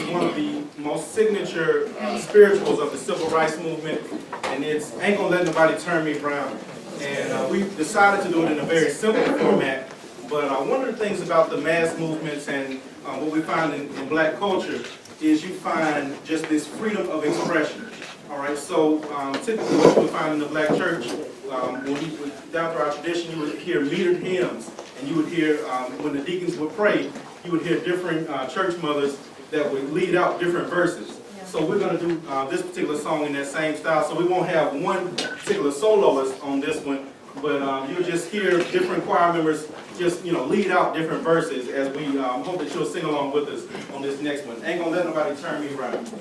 one of the most signature spirituals of the civil rights movement, and it's Ain't Gonna Let Nobody Turn Me Brown. And we decided to do it in a very simple format, but one of the things about the mass movements and what we find in black culture is you find just this freedom of expression. All right, so typically what you would find in the black church, down through our tradition, you would hear metered hymns, and you would hear, when the deacons would pray, you would hear different church mothers that would lead out different verses. So we're going to do this particular song in that same style, so we won't have one particular soloist on this one, but you'll just hear different choir members just, lead out different verses as we hope that you'll sing along with us on this next one. Ain't Gonna Let Nobody Turn Me Round.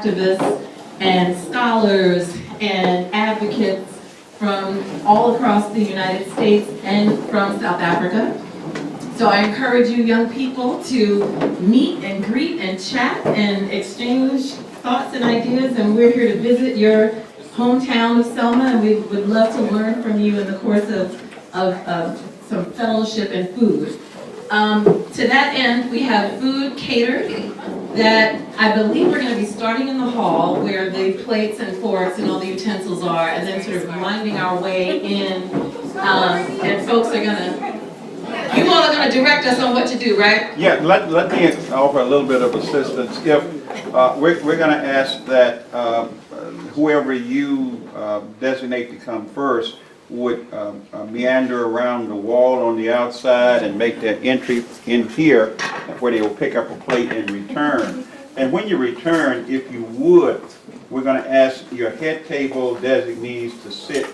activists and scholars and advocates from all across the United States and from South Africa. So I encourage you young people to meet and greet and chat and exchange thoughts and ideas, and we're here to visit your hometown of Selma, and we would love to learn from you in the course of of some fellowship and food. To that end, we have food catered that I believe we're going to be starting in the hall where the plates and forks and all the utensils are, and then sort of winding our way in. And folks are going to, you all are going to direct us on what to do, right? Yeah, let me offer a little bit of assistance. If we're going to ask that whoever you designate to come first would meander around the wall on the outside and make their entry in here where they will pick up a plate and return. And when you return, if you would, we're going to ask your head table designees to sit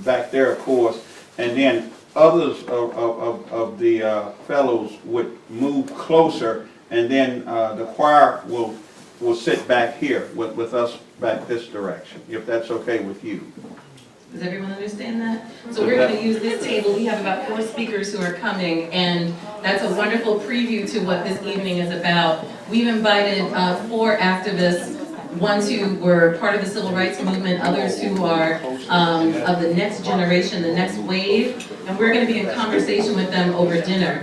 back there, of course, and then others of the fellows would move closer, and then the choir will sit back here with us back this direction, if that's okay with you. Does everyone understand that? So we're going to use this table. We have about 4 speakers who are coming, and that's a wonderful preview to what this evening is about. We've invited 4 activists, ones who were part of the civil rights movement, others who are of the next generation, the next wave, and we're going to be in conversation with them over dinner.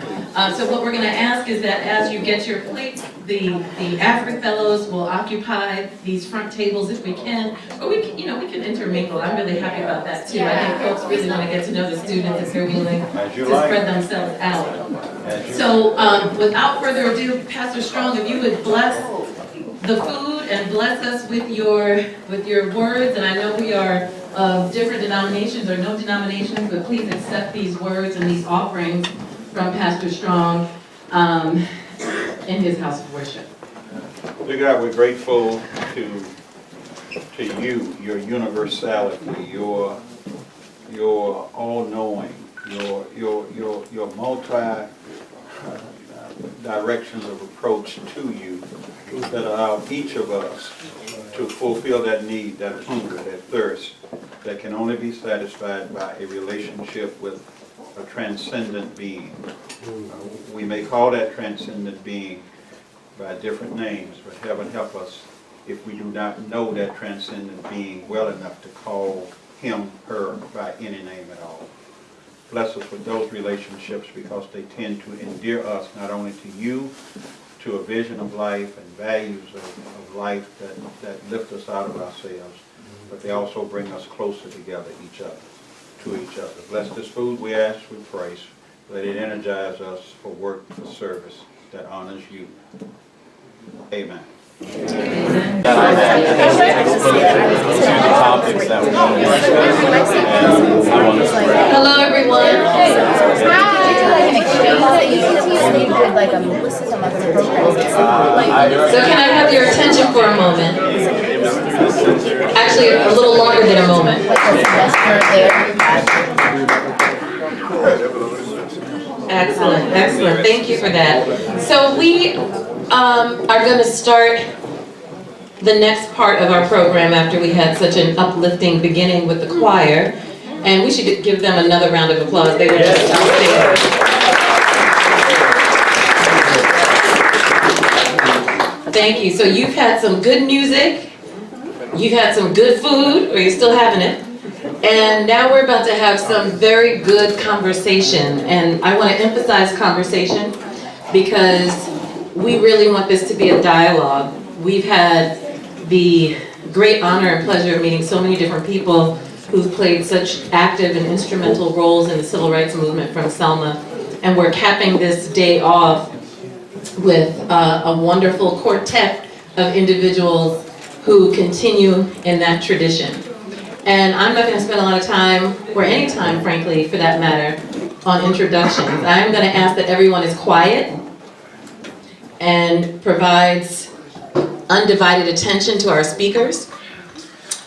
So what we're going to ask is that as you get your plates, the African fellows will occupy these front tables if we can, or we can, we can intermingle. I'm really happy about that too. I think folks really want to get to know the students if they're willing to spread themselves out. So without further ado, Pastor Strong, if you would bless the food and bless us with your words, and I know we are of different denominations or no denominations, but please accept these words and these offerings from Pastor Strong in his house of worship. Dear God, we're grateful to you, your universality, your all-knowing, your multi directions of approach to you that allow each of us to fulfill that need, that hunger, that thirst, that can only be satisfied by a relationship with a transcendent being. We may call that transcendent being by different names, but heaven help us if we do not know that transcendent being well enough to call him, her by any name at all. Bless us with those relationships because they tend to endear us not only to you, to a vision of life and values of life that lift us out of ourselves, but they also bring us closer together, to each other. Bless this food, we ask, we praise. Let it energize us for work, for service that honors you. Amen. Hello, everyone. So can I have your attention for a moment? Actually, a little longer than a moment. Excellent, excellent. Thank you for that. So we are going to start the next part of our program after we had such an uplifting beginning with the choir. And we should give them another round of applause. They were just outstanding. Thank you. So you've had some good music, you've had some good food, or you're still having it, and now we're about to have some very good conversation. And I want to emphasize conversation because we really want this to be a dialogue. We've had the great honor and pleasure of meeting so many different people who've played such active and instrumental roles in the civil rights movement from Selma, and we're capping this day off with a wonderful quartet of individuals who continue in that tradition. And I'm not going to spend a lot of time, or any time, frankly, for that matter, on introductions. I'm going to ask that everyone is quiet and provides undivided attention to our speakers.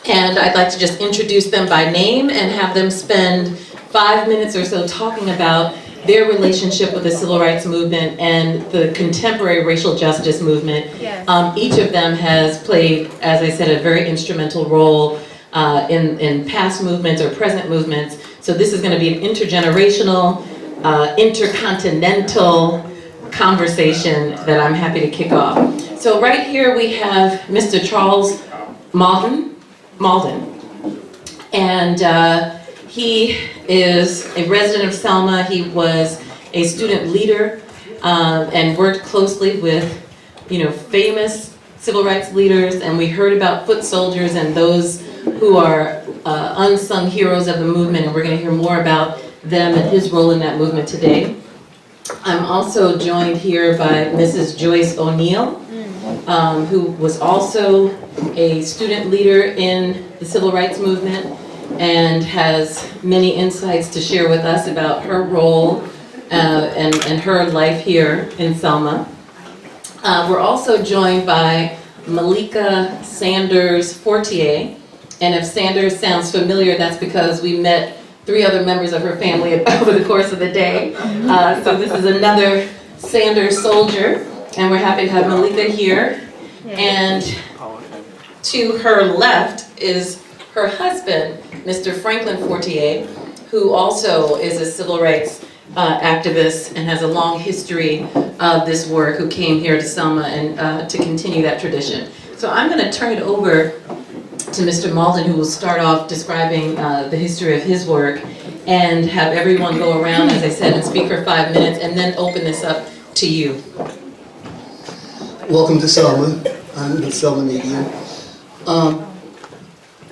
And I'd like to just introduce them by name and have them spend 5 minutes or so talking about their relationship with the civil rights movement and the contemporary racial justice movement. Yes. Each of them has played, as I said, a very instrumental role in past movements or present movements. So this is going to be an intergenerational, intercontinental conversation that I'm happy to kick off. So right here we have Mr. Charles Malden. And He is a resident of Selma. He was a student leader and worked closely with, famous civil rights leaders, and we heard about foot soldiers and those who are unsung heroes of the movement, and we're going to hear more about them and his role in that movement today. I'm also joined here by Mrs. Joyce O'Neill, who was also a student leader in the civil rights movement and has many insights to share with us about her role and her life here in Selma. We're also joined by Malika Sanders Fortier, and if Sanders sounds familiar, that's because we met 3 other members of her family over the course of the day. So this is another Sanders soldier, and we're happy to have Malika here. And to her left is her husband, Mr. Franklin Fortier, who also is a civil rights activist and has a long history of this work, who came here to Selma and to continue that tradition. So I'm going to turn it over to Mr. Malden, who will start off describing the history of his work, and have everyone go around, as I said, and speak for 5 minutes, and then open this up to you. Welcome to Selma. I'm the Selma Median.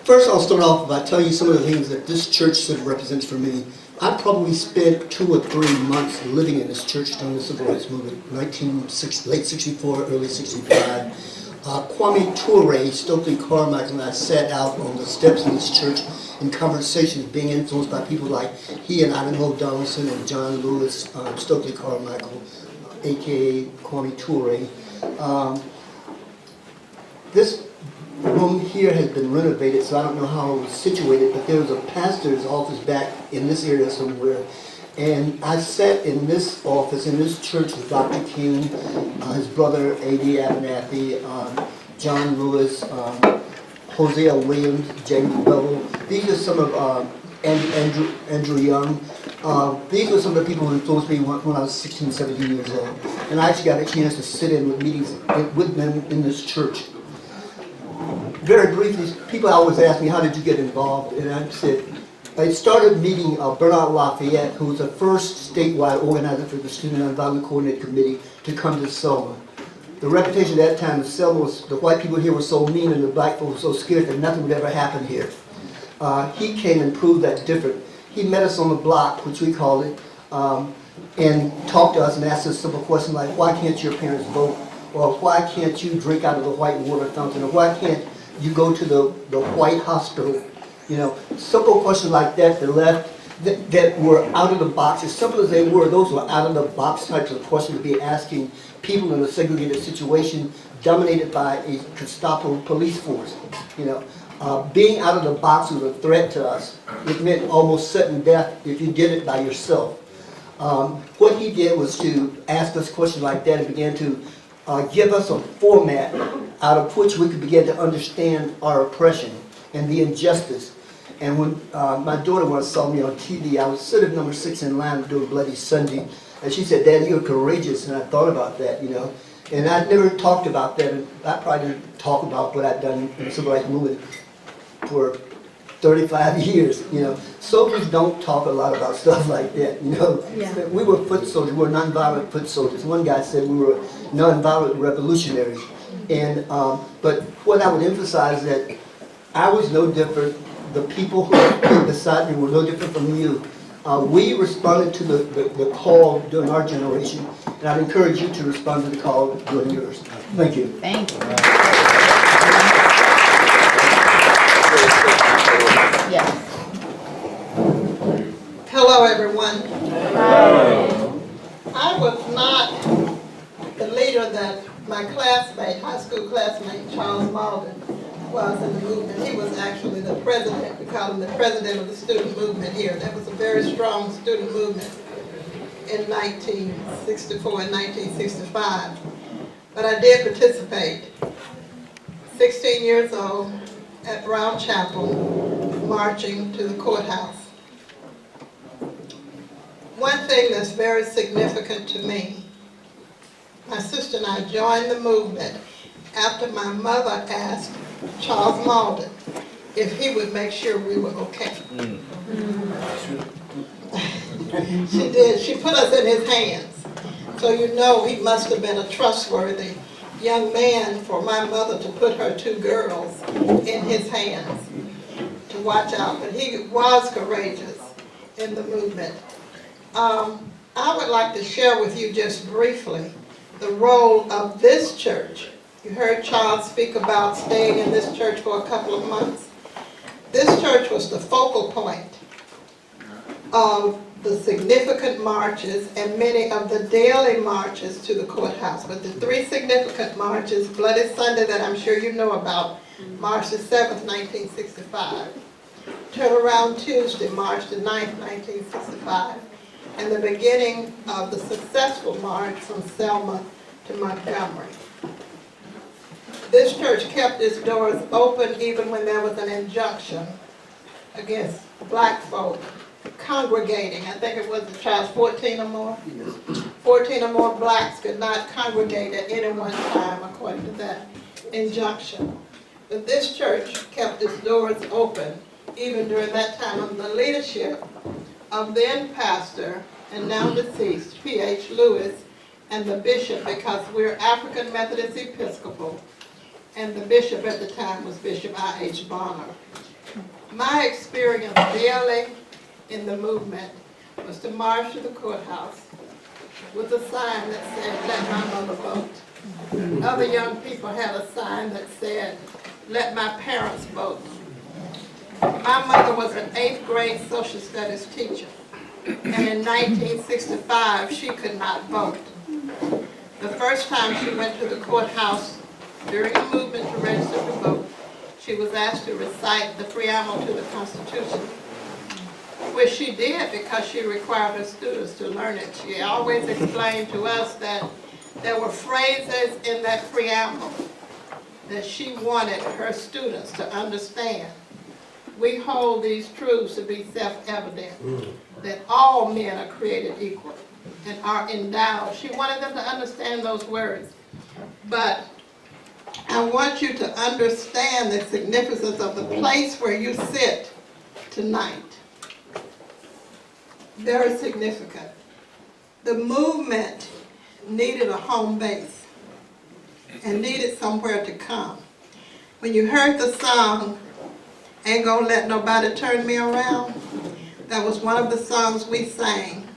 First, I'll start off by telling you some of the things that this church sort of represents for me. I probably spent 2 or 3 months living in this church during the Civil Rights Movement, late 64, early 65. Kwame Ture, Stokely Carmichael, and I sat out on the steps of this church in conversations, being influenced by people like he and Ida Mo Donaldson and John Lewis, Stokely Carmichael, aka Kwame Ture. This room here has been renovated, so I don't know how it was situated, but there was a pastor's office back in this area somewhere. And I sat in this office, in this church, with Dr. King, his brother, A.D. Abernathy, John Lewis, Hosea Williams, James Bevel. These are some of Andrew Young. These were some of the people who influenced me when I was 16, 17 years old. And I actually got a chance to sit in with meetings with them in this church. Very briefly, people always ask me, how did you get involved? And I said, I started meeting Bernard Lafayette, who was the first statewide organizer for the Student Nonviolent Coordinating Committee, to come to Selma. The reputation at that time of Selma was the white people here were so mean and the black folks were so scared that nothing would ever happen here. He came and proved that different. He met us on the block, which we called it, and talked to us and asked us simple questions like, why can't your parents vote? Or why can't you drink out of the white water fountain? Or why can't you go to the white hospital? Simple questions like that that were out of the box. As simple as they were, those were out of the box types of questions to be asking people in a segregated situation dominated by a Gestapo police force. Being out of the box was a threat to us. It meant almost certain death if you did it by yourself. What he did was to ask us questions like that and began to give us a format out of which we could begin to understand our oppression and the injustice. And when my daughter once saw me on TV, I was sort of number 6 in line to do a Bloody Sunday, and she said, "Dad, you're courageous," and I thought about that, And I'd never talked about that, and I probably didn't talk about what I'd done in the Civil Rights Movement for 35 years, Soldiers don't talk a lot about stuff like that, Yeah. We were foot soldiers, we were nonviolent foot soldiers. One guy said we were nonviolent revolutionaries. And, but what I would emphasize is that I was no different. The people who were beside me were no different from you. We responded to the call during our generation, and I'd encourage you to respond to the call during yours. Thank you. Thank you. Yes. Hello, everyone. Hello. I was not the leader that my classmate, high school classmate, Charles Malden, was in the movement. He was actually the president. We call him the president of the student movement here. That was a very strong student movement in 1964 and 1965. But I did participate. 16 years old at Brown Chapel, marching to the courthouse. One thing that's very significant to me, my sister and I joined the movement after my mother asked Charles Malden if he would make sure we were okay. She did. She put us in his hands. So you know he must have been a trustworthy young man for my mother to put her 2 girls in his hands to watch out. But he was courageous in the movement. I would like to share with you just briefly the role of this church. You heard Charles speak about staying in this church for a couple of months. This church was the focal point of the significant marches and many of the daily marches to the courthouse. But the 3 significant marches, Bloody Sunday that I'm sure you know about, March the 7th, 1965. Turnaround Tuesday, March the 9th, 1965. And the beginning of the successful march from Selma to Montgomery. This church kept its doors open even when there was an injunction against black folk congregating. I think it was the child 14 or more. 14 or more blacks could not congregate at any one time according to that injunction. But this church kept its doors open even during that time under the leadership of then pastor and now deceased P.H. Lewis and the bishop, because we're African Methodist Episcopal, and the bishop at the time was Bishop I.H. Bonner. My experience daily in the movement was to march to the courthouse with a sign that said, "Let my mother vote." Other young people had a sign that said, "Let my parents vote." My mother was an 8th grade social studies teacher, and in 1965 she could not vote. The first time she went to the courthouse during the movement to register to vote, she was asked to recite the preamble to the Constitution, which she did because she required her students to learn it. She always explained to us that there were phrases in that preamble that she wanted her students to understand. We hold these truths to be self-evident, that all men are created equal and are endowed. She wanted them to understand those words. But I want you to understand the significance of the place where you sit tonight. Very significant. The movement needed a home base and needed somewhere to come. When you heard the song, "Ain't Gonna Let Nobody Turn Me Around," that was one of the songs we sang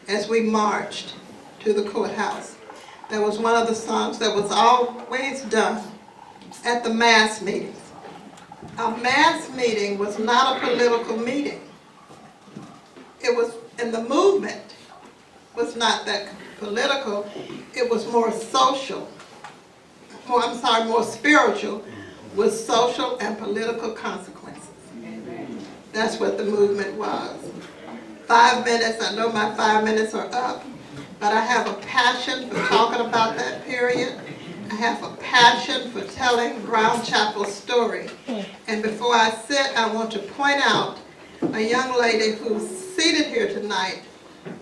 as we marched to the courthouse. That was one of the songs that was always done at the mass meetings. A mass meeting was not a political meeting. It was, and the movement was not that political. It was more social, more spiritual, with social and political consequences. That's what the movement was. 5 minutes, I know my 5 minutes are up, but I have a passion for talking about that period. I have a passion for telling Brown Chapel's story. And before I sit, I want to point out a young lady who's seated here tonight,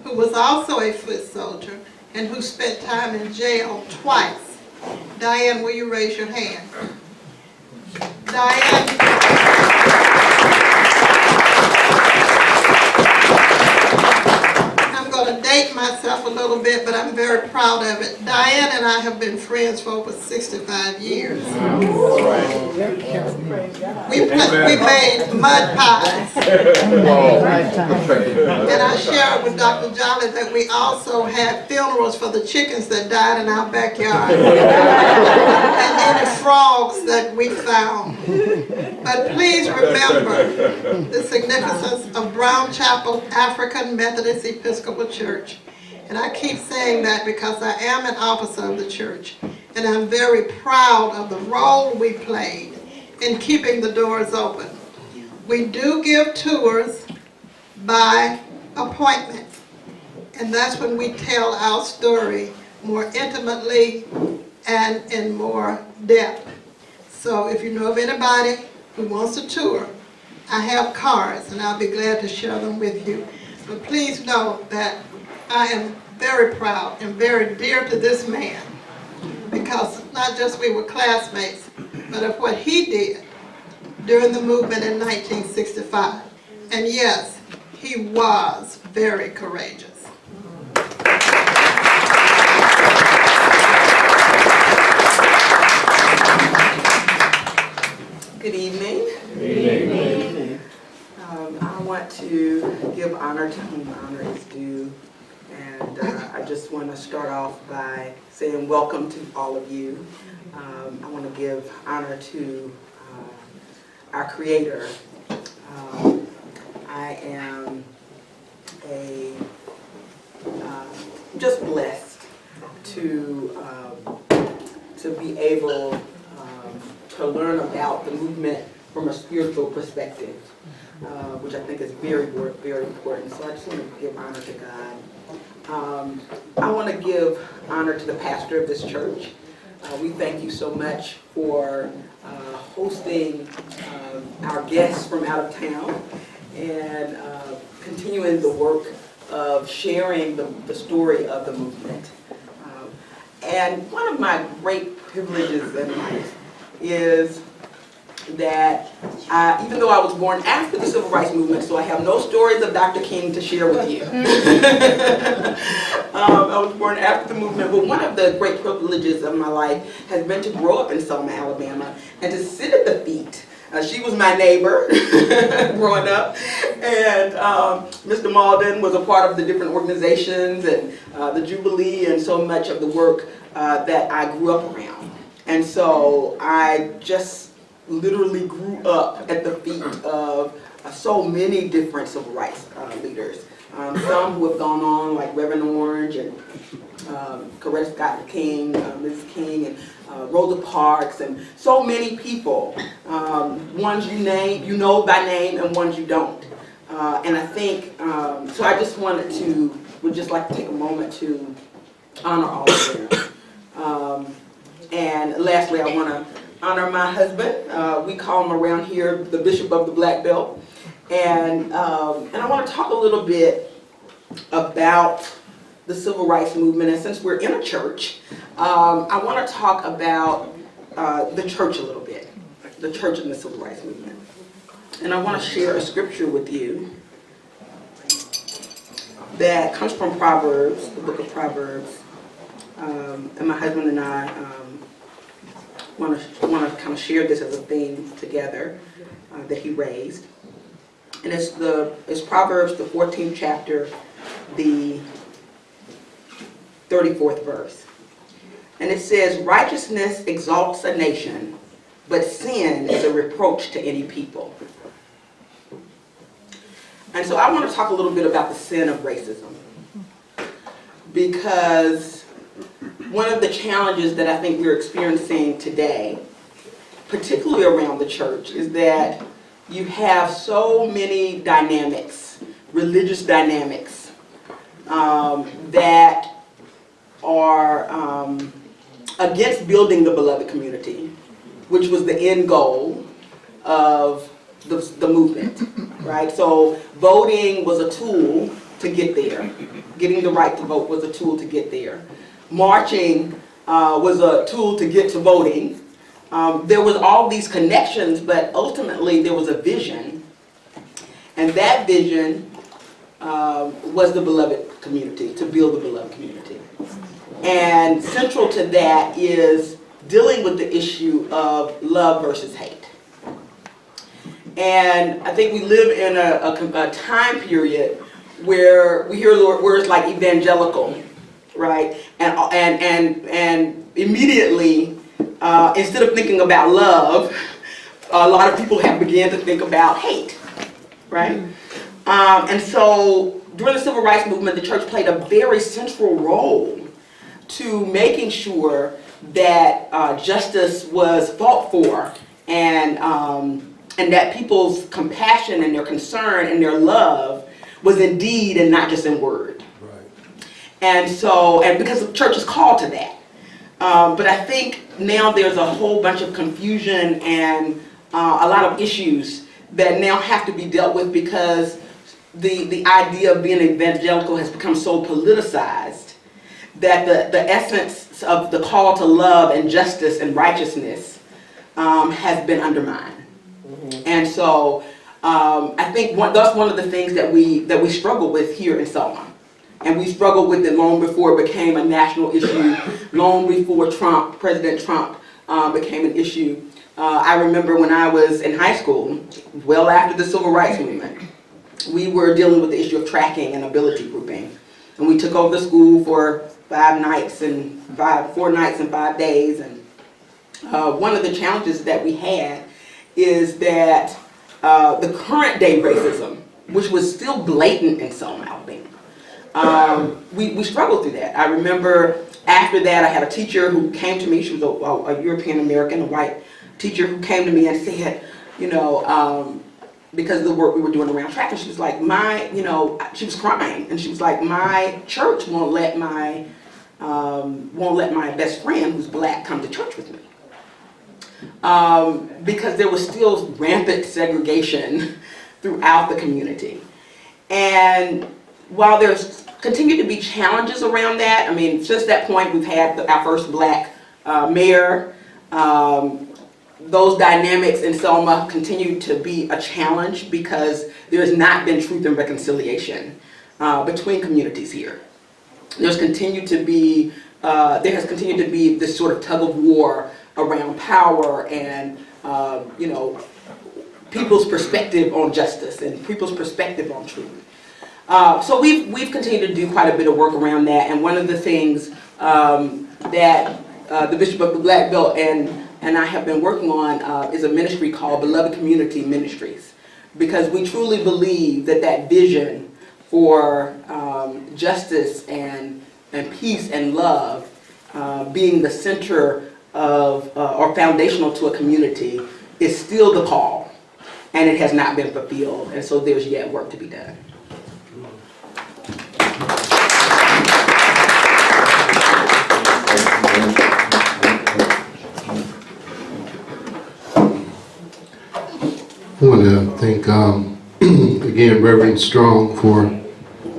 who was also a foot soldier and who spent time in jail twice. Diane, will you raise your hand? Diane, I'm going to date myself a little bit, but I'm very proud of it. Diane and I have been friends for over 65 years. We made mud pies. And I shared with Dr. Jolly that we also had funerals for the chickens that died in our backyard. And any frogs that we found. But please remember the significance of Brown Chapel African Methodist Episcopal Church. And I keep saying that because I am an officer of the church. And I'm very proud of the role we played in keeping the doors open. We do give tours by appointment. And that's when we tell our story more intimately and in more depth. So if you know of anybody who wants a tour, I have cards and I'll be glad to share them with you. But please know that I am very proud and very dear to this man, because not just we were classmates, but of what he did during the movement in 1965. And yes, he was very courageous. Good evening. Good evening. I want to give honor to whom honor is due. And I just want to start off by saying welcome to all of you. I want to give honor to our Creator. I am just blessed to be able to learn about the movement from a spiritual perspective, which I think is very, very important. So I just want to give honor to God. I want to give honor to the pastor of this church. We thank you so much for hosting our guests from out of town and continuing the work of sharing the story of the movement. And one of my great privileges in life is that even though I was born after the Civil Rights Movement, so I have no stories of Dr. King to share with you. I was born after the movement, but one of the great privileges of my life has been to grow up in Selma, Alabama, and to sit at the feet. She was my neighbor growing up, and Mr. Malden was a part of the different organizations and the Jubilee and so much of the work that I grew up around. And so I just literally grew up at the feet of so many different civil rights leaders. Some who have gone on, like Reverend Orange and Coretta Scott King, Mrs. King, and Rosa Parks, and so many people. Ones you know by name, and ones you don't. And I think, so I just would just like to take a moment to honor all of them. And lastly, I want to honor my husband. We call him around here the Bishop of the Black Belt. And I want to talk a little bit about the Civil Rights Movement. And since we're in a church, I want to talk about the church a little bit, the church and the Civil Rights Movement. And I want to share a scripture with you that comes from Proverbs, the book of Proverbs. And my husband and I want to kind of share this as a theme together that he raised. And it's Proverbs, the 14th chapter, the 34th verse. And it says, righteousness exalts a nation, but sin is a reproach to any people. And so I want to talk a little bit about the sin of racism. Because one of the challenges that I think we're experiencing today, particularly around the church, is that you have so many dynamics, religious dynamics, that are against building the beloved community, which was the end goal of the movement, right? So voting was a tool to get there. Getting the right to vote was a tool to get there. Marching was a tool to get to voting. There was all these connections, but ultimately there was a vision. And that vision was the beloved community, to build the beloved community. And central to that is dealing with the issue of love versus hate. And I think we live in a time period where we hear words like evangelical, right? And immediately, instead of thinking about love, a lot of people have begun to think about hate, right? And so during the Civil Rights Movement, the church played a very central role to making sure that justice was fought for, and that people's compassion and their concern and their love was in deed and not just in word. Right. And because the church is called to that. But I think now there's a whole bunch of confusion and a lot of issues that now have to be dealt with because the idea of being evangelical has become so politicized that the essence of the call to love and justice and righteousness has been undermined. And so I think that's one of the things that we struggle with here in Selma. And we struggled with it long before it became a national issue, long before President Trump became an issue. I remember when I was in high school, well after the Civil Rights Movement, we were dealing with the issue of tracking and ability grouping. And we took over the school for 4 nights and 5 days. And one of the challenges that we had is that the current day racism, which was still blatant in Selma, Alabama, we struggled through that. I remember after that, I had a teacher who came to me. She was a European American, a white teacher, who came to me and said, you know, because of the work we were doing around track, and she was like, she was crying, and she was like, my church won't let my best friend who's black come to church with me. Because there was still rampant segregation throughout the community. And while there's continued to be challenges around that, I mean, since that point we've had our first black mayor. Those dynamics in Selma continue to be a challenge because there has not been truth and reconciliation between communities here. There has continued to be this sort of tug of war around power and people's perspective on justice and people's perspective on truth. So we've continued to do quite a bit of work around that, and one of the things that the Bishop of the Black Belt and I have been working on is a ministry called Beloved Community Ministries, because we truly believe that vision for justice and peace and love being the center of or foundational to a community is still the call, and it has not been fulfilled, and so there's yet work to be done. I want to thank, again, Reverend Strong for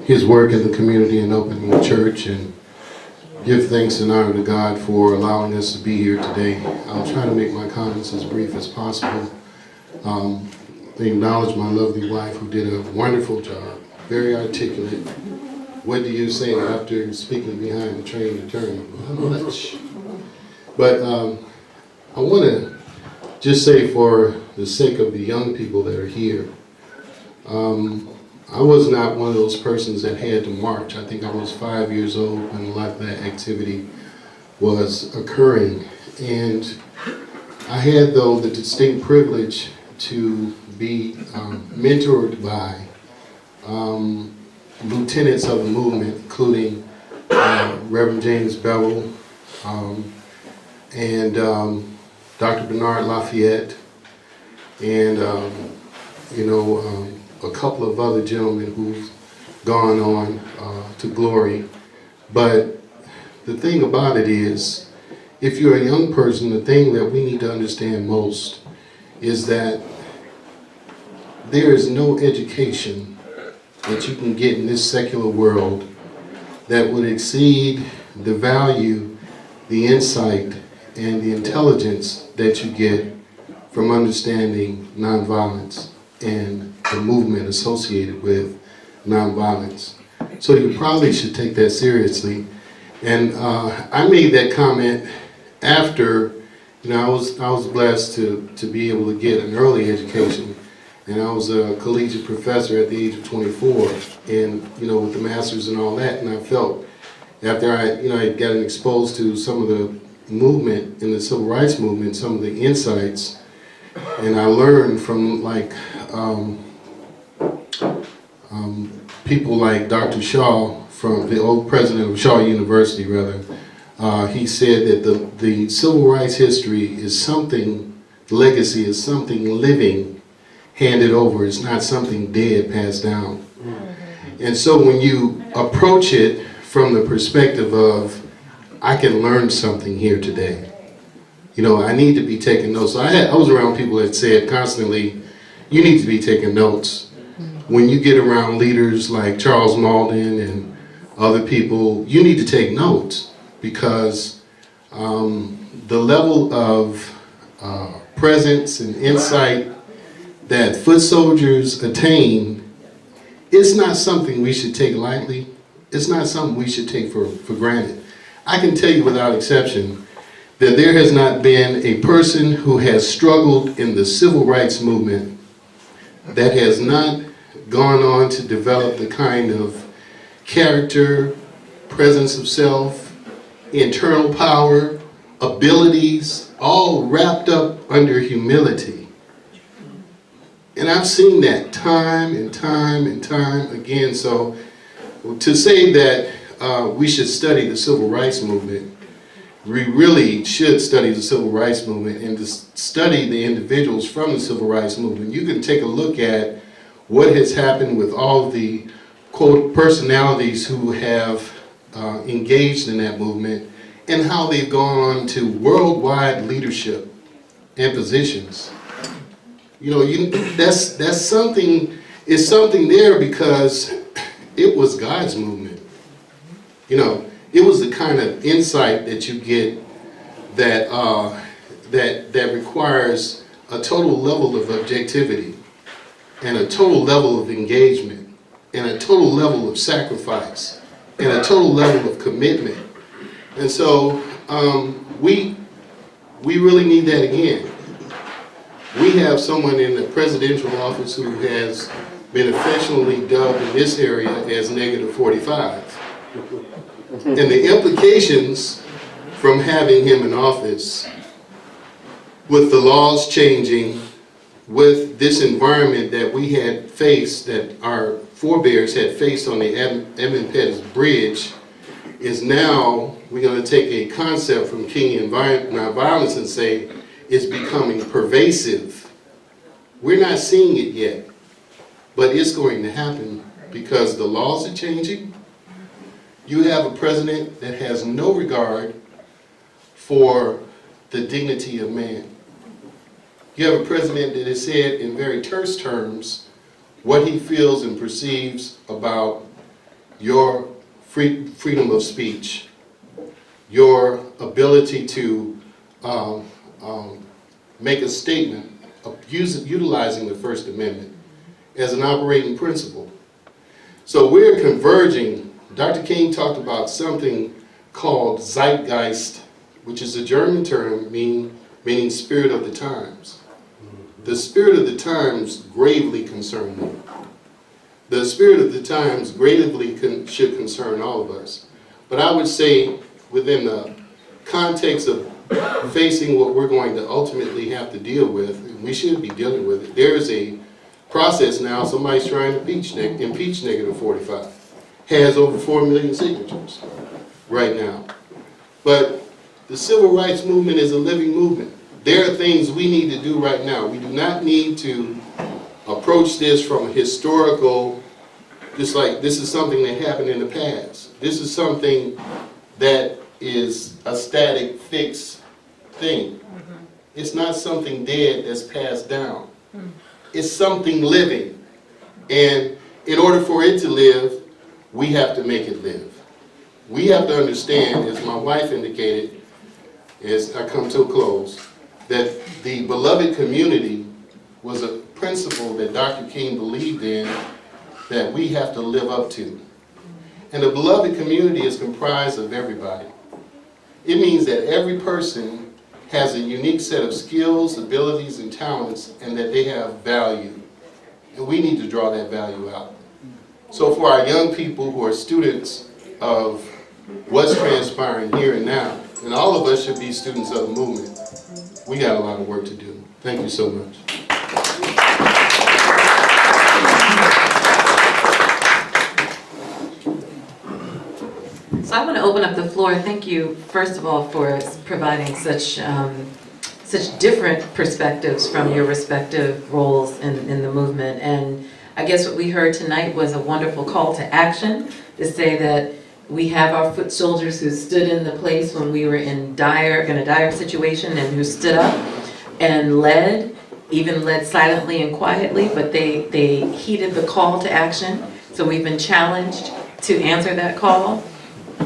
his work in the community and opening the church, and give thanks and honor to God for allowing us to be here today. I'll try to make my comments as brief as possible. Acknowledge my lovely wife, who did a wonderful job, very articulate. What do you say after speaking behind the train attorney? Not much. But I want to just say, for the sake of the young people that are here, I was not one of those persons that had to march. I think I was 5 years old when a lot of that activity was occurring. And I had, though, the distinct privilege to be mentored by lieutenants of the movement, including Reverend James Bevel and Dr. Bernard Lafayette, and a couple of other gentlemen who've gone on to glory. But the thing about it is, if you're a young person, the thing that we need to understand most is that there is no education that you can get in this secular world that would exceed the value, the insight, and the intelligence that you get from understanding nonviolence and the movement associated with nonviolence. So you probably should take that seriously. And I made that comment after, I was blessed to be able to get an early education, and I was a collegiate professor at the age of 24, and with the masters and all that, and I felt after I had gotten exposed to some of the movement in the civil rights movement, some of the insights, and I learned from people like Dr. Shaw, from the old president of Shaw University, rather. He said that the civil rights history is something, legacy is something living, handed over. It's not something dead, passed down. And so when you approach it from the perspective of, I can learn something here today. I need to be taking notes. So I was around people that said constantly, you need to be taking notes. When you get around leaders like Charles Malden and other people, you need to take notes, because the level of presence and insight that foot soldiers attain, it's not something we should take lightly. It's not something we should take for granted. I can tell you without exception that there has not been a person who has struggled in the civil rights movement that has not gone on to develop the kind of character, presence of self, internal power, abilities, all wrapped up under humility. And I've seen that time and time and time again. So to say that we should study the civil rights movement, we really should study the civil rights movement and to study the individuals from the civil rights movement. You can take a look at what has happened with all the, quote, personalities who have engaged in that movement and how they've gone on to worldwide leadership and positions. You know, that's something, it's something there because it was God's movement. You know, it was the kind of insight that you get that that requires a total level of objectivity and a total level of engagement and a total level of sacrifice and a total level of commitment. And so we really need that again. We have someone in the presidential office who has been affectionately dubbed in this area as -45. And the implications from having him in office, with the laws changing, with this environment that we had faced, that our forebears had faced on the Edmund Pettus Bridge, is now we're going to take a concept from King and nonviolence and say it's becoming pervasive. We're not seeing it yet, but it's going to happen because the laws are changing. You have a president that has no regard for the dignity of man. You have a president that has said in very terse terms what he feels and perceives about your freedom of speech, your ability to make a statement utilizing the First Amendment as an operating principle. So we're converging. Dr. King talked about something called zeitgeist, which is a German term meaning spirit of the times. The spirit of the times gravely concern me. The spirit of the times gravely should concern all of us. But I would say within the context of facing what we're going to ultimately have to deal with, and we should be dealing with it, there is a process now, somebody's trying to impeach -45. Has over 4 million signatures right now. But the civil rights movement is a living movement. There are things we need to do right now. We do not need to approach this from a historical, just like this is something that happened in the past. This is something that is a static, fixed thing. It's not something dead that's passed down. It's something living. And in order for it to live, we have to make it live. We have to understand, as my wife indicated, as I come to a close, that the beloved community was a principle that Dr. King believed in that we have to live up to. And the beloved community is comprised of everybody. It means that every person has a unique set of skills, abilities, and talents, and that they have value. And we need to draw that value out. So for our young people who are students of what's transpiring here and now, and all of us should be students of the movement, we got a lot of work to do. Thank you so much. So I want to open up the floor. Thank you, first of all, for providing such different perspectives from your respective roles in the movement. And I guess what we heard tonight was a wonderful call to action to say that we have our foot soldiers who stood in the place when we were in a dire situation and who stood up and led, even led silently and quietly, but they heeded the call to action. So we've been challenged to answer that call.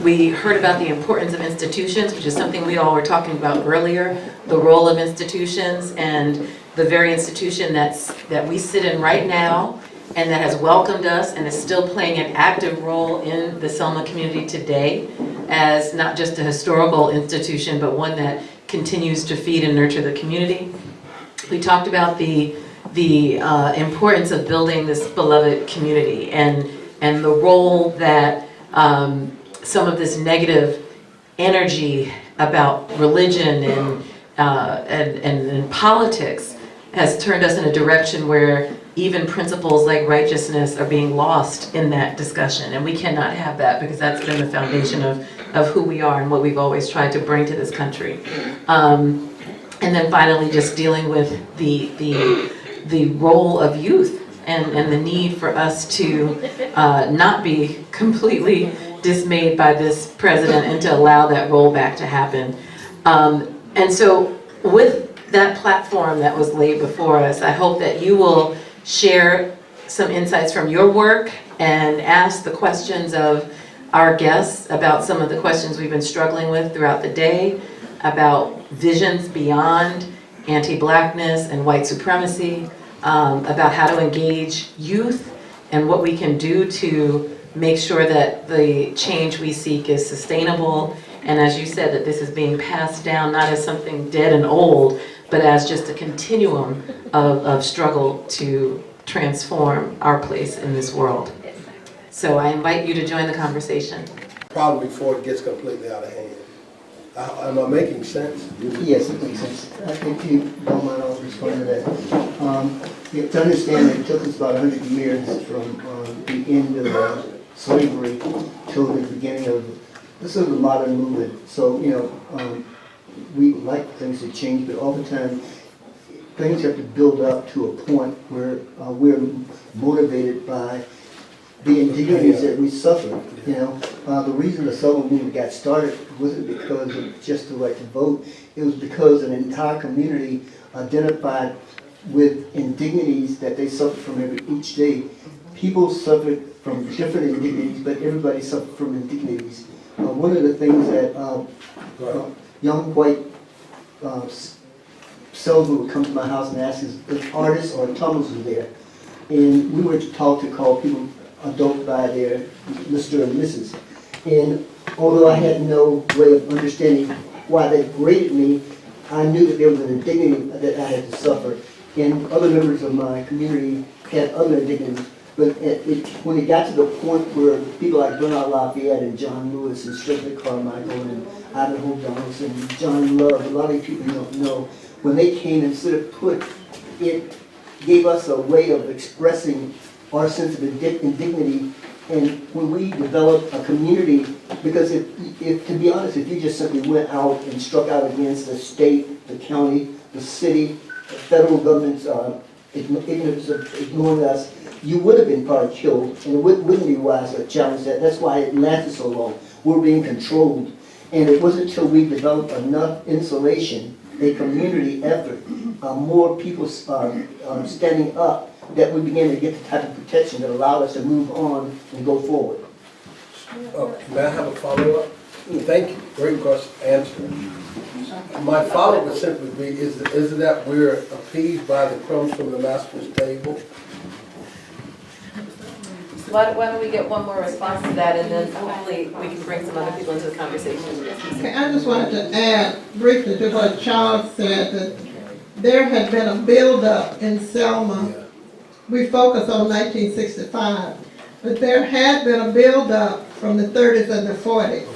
We heard about the importance of institutions, which is something we all were talking about earlier, the role of institutions and the very institution that we sit in right now and that has welcomed us and is still playing an active role in the Selma community today as not just a historical institution, but one that continues to feed and nurture the community. We talked about the importance of building this beloved community and the role that some of this negative energy about religion and politics has turned us in a direction where even principles like righteousness are being lost in that discussion. And we cannot have that, because that's been the foundation of who we are and what we've always tried to bring to this country. And then finally, just dealing with the role of youth and the need for us to not be completely dismayed by this president and to allow that rollback to happen. And so with that platform that was laid before us, I hope that you will share some insights from your work and ask the questions of our guests about some of the questions we've been struggling with throughout the day, about visions beyond anti-blackness and white supremacy, about how to engage youth and what we can do to make sure that the change we seek is sustainable. And as you said, that this is being passed down not as something dead and old, but as just a continuum of struggle to transform our place in this world. So I invite you to join the conversation. Probably before it gets completely out of hand. Am I making sense? Yes, it makes sense. I think you don't mind, I'll respond to that. You have to understand that it took us about 100 years from the end of slavery till the beginning of this is the modern movement. So, we like things to change, but oftentimes things have to build up to a point where we're motivated by the indignities that we suffer. The reason the Southern movement got started wasn't because of just the right to vote. It was because an entire community identified with indignities that they suffered from each day. People suffered from different indignities, but everybody suffered from indignities. One of the things that young white salesmen would come to my house and ask is if artists or tunnels were there. And we were taught to call people adult by their Mr. and Mrs. And although I had no way of understanding why they graded me, I knew that there was an indignity that I had to suffer. And other members of my community had other indignities. But when it got to the point where people like Bernard Lafayette and John Lewis and Strictly Carmichael and Ivanhoe Donaldson and John Love, a lot of people you don't know, when they came and sort of it gave us a way of expressing our sense of indignity. And when we developed a community, because if to be honest, if you just simply went out and struck out against the state, the county, the city, the federal government's ignorance of ignoring us, you would have been probably killed, and it wouldn't be wise to challenge that. That's why it lasted so long. We're being controlled. And it wasn't until we developed enough insulation, a community effort, more people standing up, that we began to get the type of protection that allowed us to move on and go forward. May I have a follow-up? Thank you. Great question, answer. My follow-up would simply be, isn't that we're appeased by the crumbs from the master's table? Why don't we get one more response to that, and then hopefully we can bring some other people into the conversation. Okay, I just wanted to add briefly to what Charles said, that there had been a build-up in Selma. We focus on 1965, but there had been a build-up from the 30s and the 40s.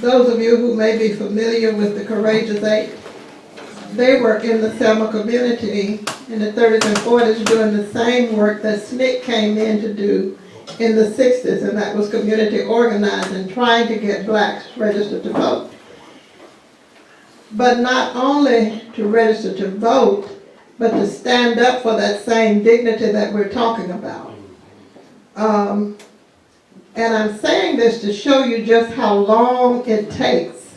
Those of you who may be familiar with the Courageous Eight, they were in the Selma community in the 30s and 40s doing the same work that SNCC came in to do in the 60s, and that was community organizing, trying to get blacks registered to vote. But not only to register to vote, but to stand up for that same dignity that we're talking about. And I'm saying this to show you just how long it takes.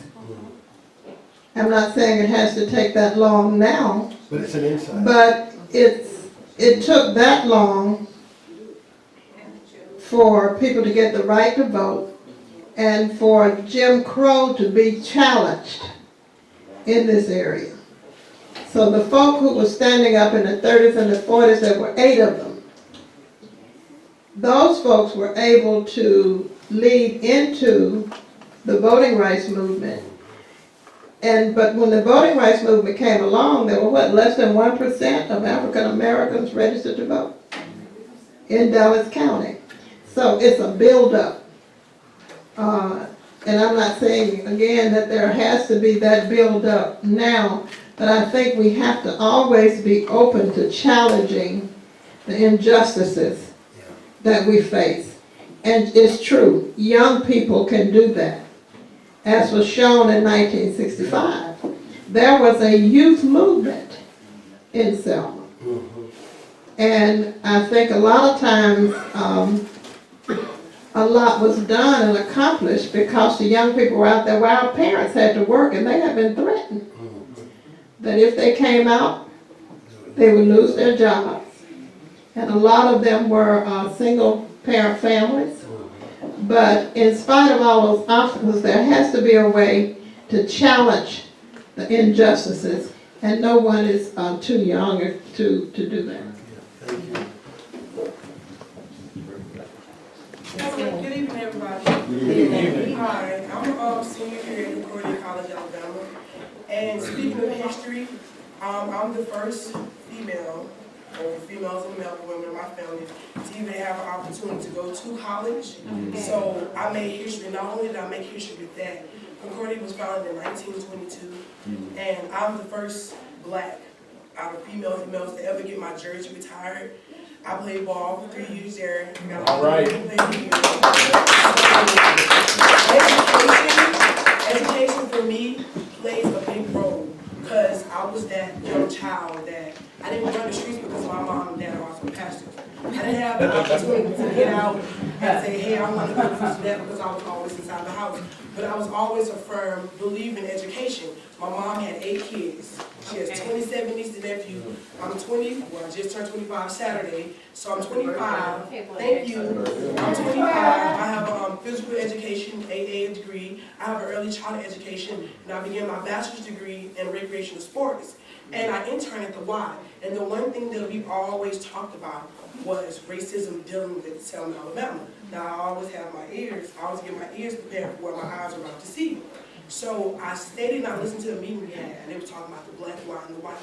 I'm not saying it has to take that long now. But it's an insight. But it took that long for people to get the right to vote and for Jim Crow to be challenged in this area. So the folk who were standing up in the 30s and the 40s, there were 8 of them. Those folks were able to lead into the voting rights movement. But when the voting rights movement came along, there were less than 1% of African Americans registered to vote in Dallas County. So it's a buildup. And I'm not saying, again, that there has to be that buildup now, but I think we have to always be open to challenging the injustices that we face. And it's true, young people can do that. As was shown in 1965, there was a youth movement in Selma. And I think a lot of times, a lot was done and accomplished because the young people were out there while our parents had to work, and they had been threatened that if they came out, they would lose their jobs. And a lot of them were single parent families. But in spite of all those obstacles, there has to be a way to challenge the injustices, and no one is too young to do that. Good evening, everybody. Good evening. Hi, I'm a senior here at Concordia College, Alabama. And speaking of history, I'm the first female, or females and male women in my family, to even have an opportunity to go to college. So I made history. Not only did I make history with that, Concordia was founded in 1922, and I'm the first black out of females and males to ever get my jersey retired. I played ball for 3 years there. All right. Education for me plays a big role because I was that young child that I didn't run the streets because my mom and dad are also pastors. I didn't have the opportunity to get out and say, hey, I want to go to that because I was always inside the house. But I was always a firm believer in education. My mom had 8 kids. She has 27 nieces and nephews. I'm 20, well, I just turned 25 Saturday, so I'm 25. Thank you. I'm 25. I have a physical education, AA degree. I have an early childhood education, and I began my bachelor's degree in recreational sports. And I interned at the Y. And the one thing that we've always talked about was racism dealing with Selma, Alabama. Now, I always have my ears, I always get my ears prepared for what my eyes are about to see. So I stayed and I listened to a meeting we had, and they were talking about the black Y and the white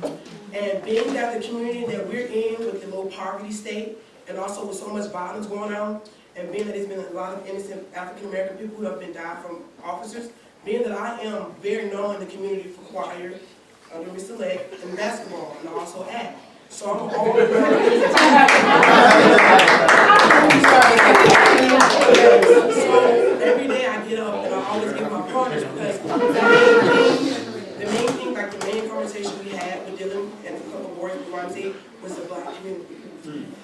Y. And being that the community that we're in with the low poverty state, and also with so much violence going on, and being that there's been a lot of innocent African-American people who have been died from officers, being that I am very known in the community for choir, under Mr. Leck, and basketball, and I also act. So I'm always so every day I get up and I always give my partners because the main thing, like the main conversation we had with Dylan and a couple of boys with YMZ was the black community.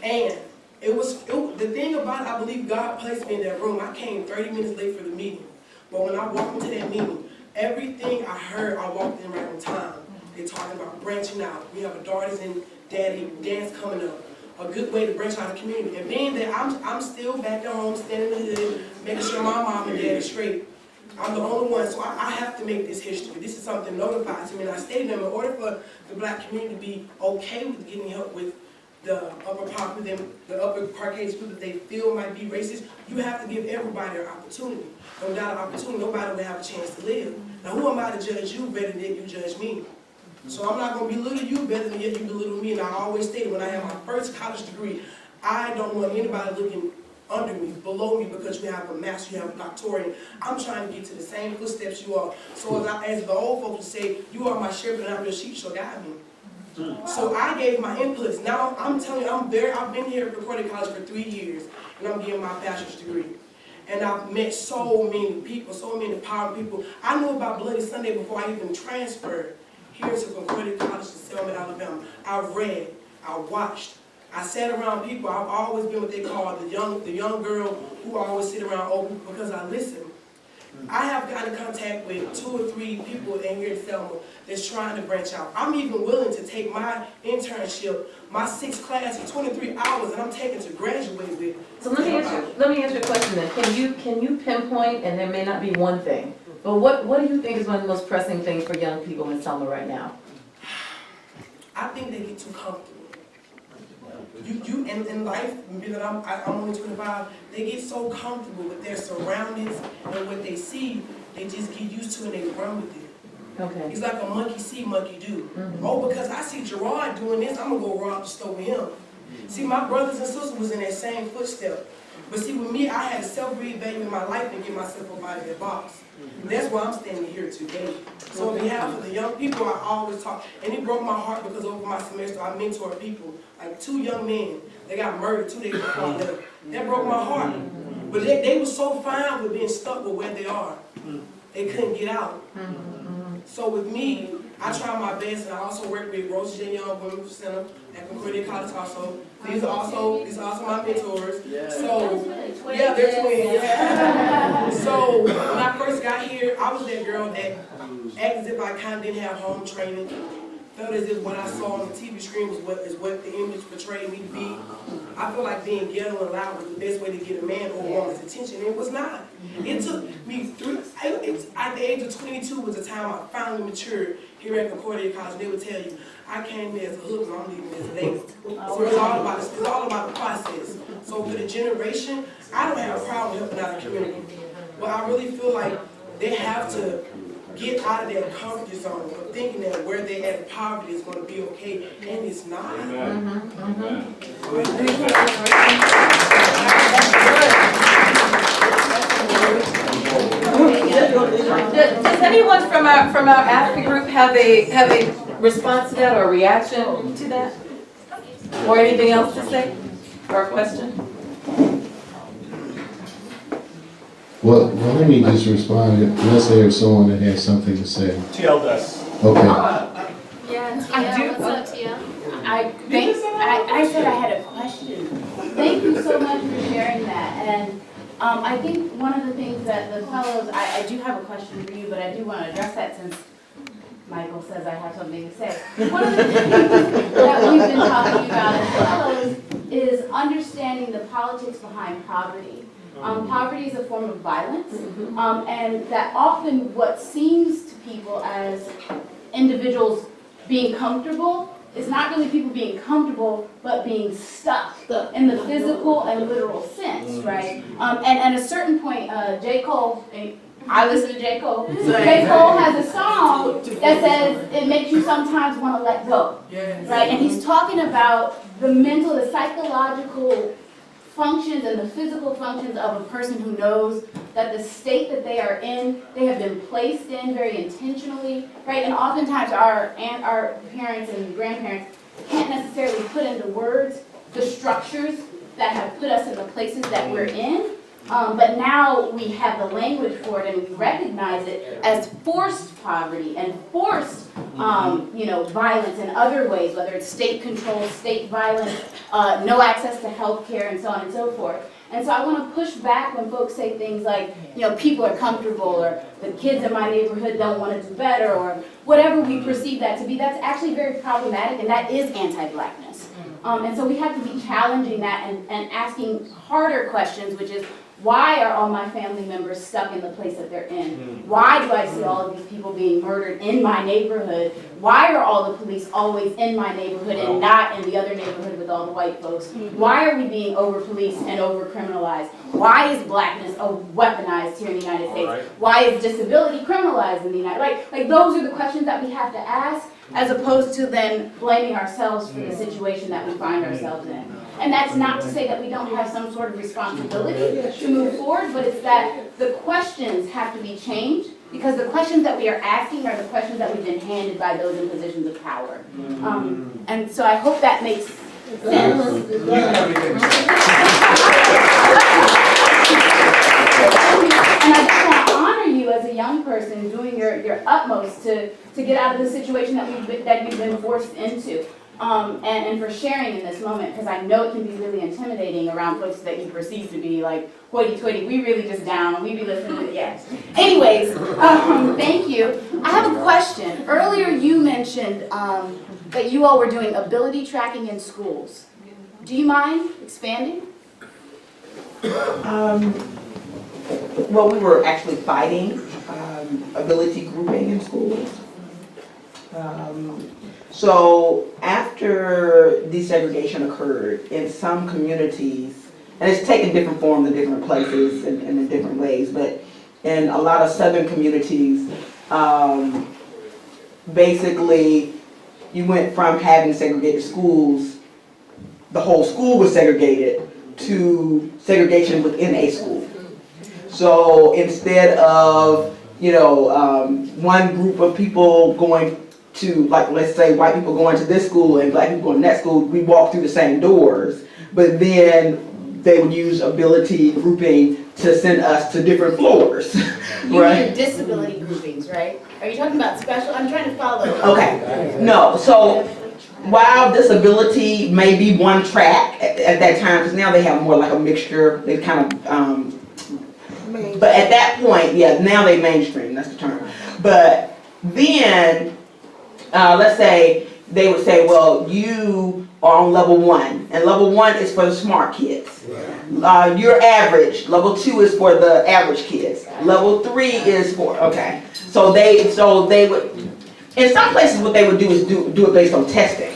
And the thing about it, I believe God placed me in that room. I came 30 minutes late for the meeting. But when I walked into that meeting, everything I heard, I walked in right on time. They're talking about branching out. We have a Daughters and Daddy dance coming up. A good way to branch out the community. And being that I'm still back at home, standing in the hood, making sure my mom and dad are straight. I'm the only one, so I have to make this history. This is something notified to me. And I stated them in order for the black community to be okay with getting help with the upper population, the upper Caucasian people that they feel might be racist, you have to give everybody an opportunity. And without an opportunity, nobody will have a chance to live. Now, who am I to judge you better than you judge me? So I'm not going to belittle you better than yet you belittle me. And I always stated when I had my first college degree, I don't want anybody looking under me, below me, because you have a master, you have a doctorate. I'm trying to get to the same footsteps you are. So as the old folks would say, you are my shepherd and I'm your sheep, shall guide me. So I gave my inputs. Now I'm telling you, I've been here at Concordia College for 3 years, and I'm getting my bachelor's degree. And I've met so many people, so many powerful people. I knew about Bloody Sunday before I even transferred here to Concordia College in Selma, Alabama. I read, I watched, I sat around people. I've always been what they call the young girl who always sit around old people because I listen. I have gotten in contact with 2 or 3 people in here in Selma that's trying to branch out. I'm even willing to take my internship, my 6th class in 23 hours, and I'm taking to graduate with. So let me answer a question then. Can you pinpoint, and there may not be one thing, but what do you think is one of the most pressing things for young people in Selma right now? I think they get too comfortable. You in life, being that I'm only 25, they get so comfortable with their surroundings and what they see, they just get used to it and they run with it. Okay. It's like a monkey see, monkey do. Oh, because I see Gerard doing this, I'm gonna go rob the store with him. See, my brothers and sisters was in that same footstep. But see, with me, I had to self-reevaluate my life and get myself up out of that box. That's why I'm standing here today. So on behalf of the young people, I always talk, and it broke my heart because over my semester, I mentored people, like 2 young men. They got murdered 2 days before I left. That broke my heart. But they were so fine with being stuck with where they are. They couldn't get out. So with me, I try my best, and I also work with Rose J. Young Women's Center at Concordia College also. These are also my mentors. So, yeah, they're twins. So when I first got here, I was that girl that acted as if I kind of didn't have home training. Felt as if what I saw on the TV screen was what the image portrayed me to be. I feel like being ghetto and loud was the best way to get a man or a woman's attention. It was not. It took me at the age of 22 was the time I finally matured here at Concordia College. They would tell you, I came here as a hook and I'm leaving as a lady. So it's all about the process. So for the generation, I don't have a problem helping out the community. But I really feel like they have to get out of their comfort zone of thinking that where they at in poverty is going to be okay, and it's not. Does anyone from our African group have a response to that or a reaction to that? Or anything else to say? Or a question? Well, let me just respond, unless there's someone that has something to say. TL does. Okay. Yeah, Tia, what's up, Tia? I said I had a question. Thank you so much for sharing that. And I think one of the things that the fellows, I do have a question for you, but I do want to address that since Michael says I have something to say. One of the things that we've been talking about as fellows is understanding the politics behind poverty. Poverty is a form of violence, and that often what seems to people as individuals being comfortable is not really people being comfortable, but being stuck in the physical and literal sense, right? And at a certain point, J. Cole, I listen to J. Cole. J. Cole has a song that says it makes you sometimes want to let go, right? And he's talking about the mental, the psychological functions and the physical functions of a person who knows that the state that they are in, they have been placed in very intentionally, right? And oftentimes our parents and grandparents can't necessarily put into words the structures that have put us in the places that we're in. But now we have the language for it and we recognize it as forced poverty and forced violence in other ways, whether it's state control, state violence, no access to health care, and so on and so forth. And so I want to push back when folks say things like, people are comfortable, or the kids in my neighborhood don't want to do better, or whatever we perceive that to be. That's actually very problematic, and that is anti-blackness. And so we have to be challenging that and asking harder questions, which is, why are all my family members stuck in the place that they're in? Why do I see all of these people being murdered in my neighborhood? Why are all the police always in my neighborhood and not in the other neighborhood with all the white folks? Why are we being over-policed and over-criminalized? Why is blackness weaponized here in the United States? Why is disability criminalized in the United States? Like those are the questions that we have to ask, as opposed to then blaming ourselves for the situation that we find ourselves in. And that's not to say that we don't have some sort of responsibility to move forward, but it's that the questions have to be changed, because the questions that we are asking are the questions that we've been handed by those in positions of power. And so I hope that makes sense. And I just want to honor you as a young person doing your utmost to get out of the situation that you've been forced into. And for sharing in this moment, because I know it can be really intimidating around folks that you perceive to be like hoity-toity. We really just down. We be listening to yes. Anyways, thank you. I have a question. Earlier you mentioned that you all were doing ability tracking in schools. Do you mind expanding? Well, we were actually fighting ability grouping in schools. So after desegregation occurred in some communities, and it's taken different forms in different places and in different ways, but in a lot of southern communities, basically you went from having segregated schools, the whole school was segregated, to segregation within a school. So instead of, one group of people going to, like, let's say white people going to this school and black people going to that school, we walk through the same doors, but then they would use ability grouping to send us to different floors. You Right? mean disability groupings, right? Are you talking about special? I'm trying to follow. Okay, no, so while disability may be one track at that time, because now they have more like a mixture, they kind of, but at that point, yeah, now they mainstream, that's the term. But then, let's say, they would say, well, you are on level 1, and level 1 is for the smart kids. You're average, level 2 is for the average kids. Level 3 is for, okay. So they would, in some places what they would do is do it based on testing.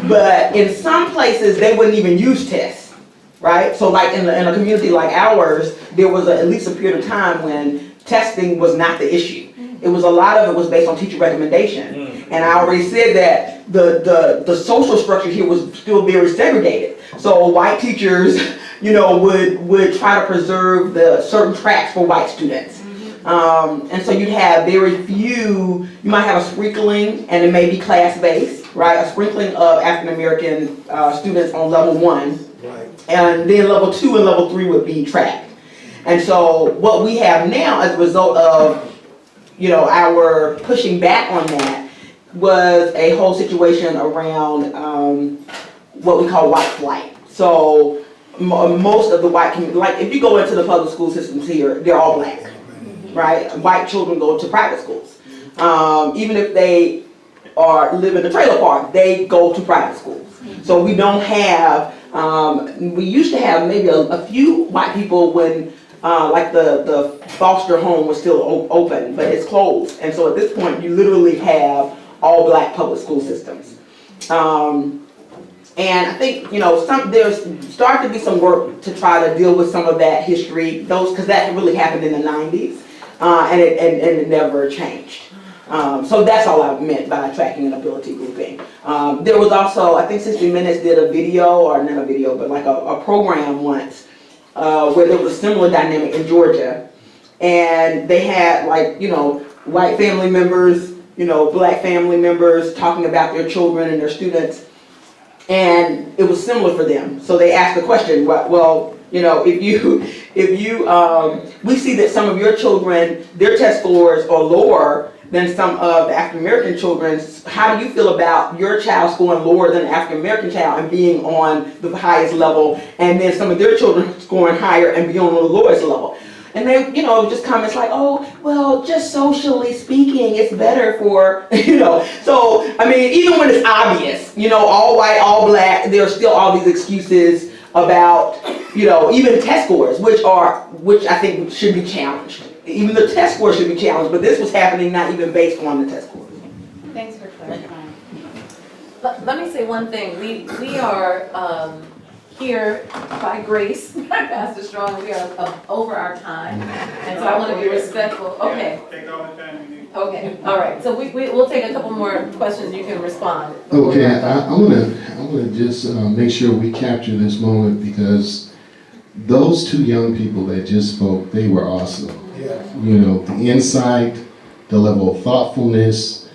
But in some places, they wouldn't even use tests, right? So like in a community like ours, there was at least a period of time when testing was not the issue. It was a lot of it was based on teacher recommendation. And I already said that the social structure here was still very segregated. So white teachers, would try to preserve the certain tracks for white students. And so you'd have very few, you might have a sprinkling, and it may be class-based, right? A sprinkling of African-American students on level 1. Right. And then level 2 and level 3 would be tracked. And so what we have now as a result of, our pushing back on that was a whole situation around what we call white flight. So most of the white community, like if you go into the public school systems here, they're all black, right? White children go to private schools. Even if they live in a trailer park, they go to private schools. So we don't have, we used to have maybe a few white people when like the foster home was still open, but it's closed. And so at this point, you literally have all black public school systems. And I think, there's started to be some work to try to deal with some of that history, because that really happened in the 90s, and it never changed. So that's all I meant by tracking and ability grouping. There was also, I think 60 Minutes did a video, or not a video, but like a program once, where there was a similar dynamic in Georgia. And they had white family members, black family members talking about their children and their students. And it was similar for them. So they asked the question, well, we see that some of your children, their test scores are lower than some of the African American children's. How do you feel about your child scoring lower than an African American child and being on the highest level, and then some of their children scoring higher and being on the lowest level? And they, just comments like, oh, well, just socially speaking, it's better for, So, I mean, even when it's obvious, all white, all black, there are still all these excuses about, even test scores, which I think should be challenged. Even the test scores should be challenged, but this was happening not even based on the test scores. Thanks for clarifying. Let me say one thing. We are here by grace, Pastor Strong. We are over our time, and so I want to be respectful. Okay. Take all the time you need. Okay. All right. So we'll take a couple more questions. You can respond. Okay, I want to just make sure we capture this moment, because those two young people that just spoke, they were awesome. Yeah. The insight, the level of thoughtfulness,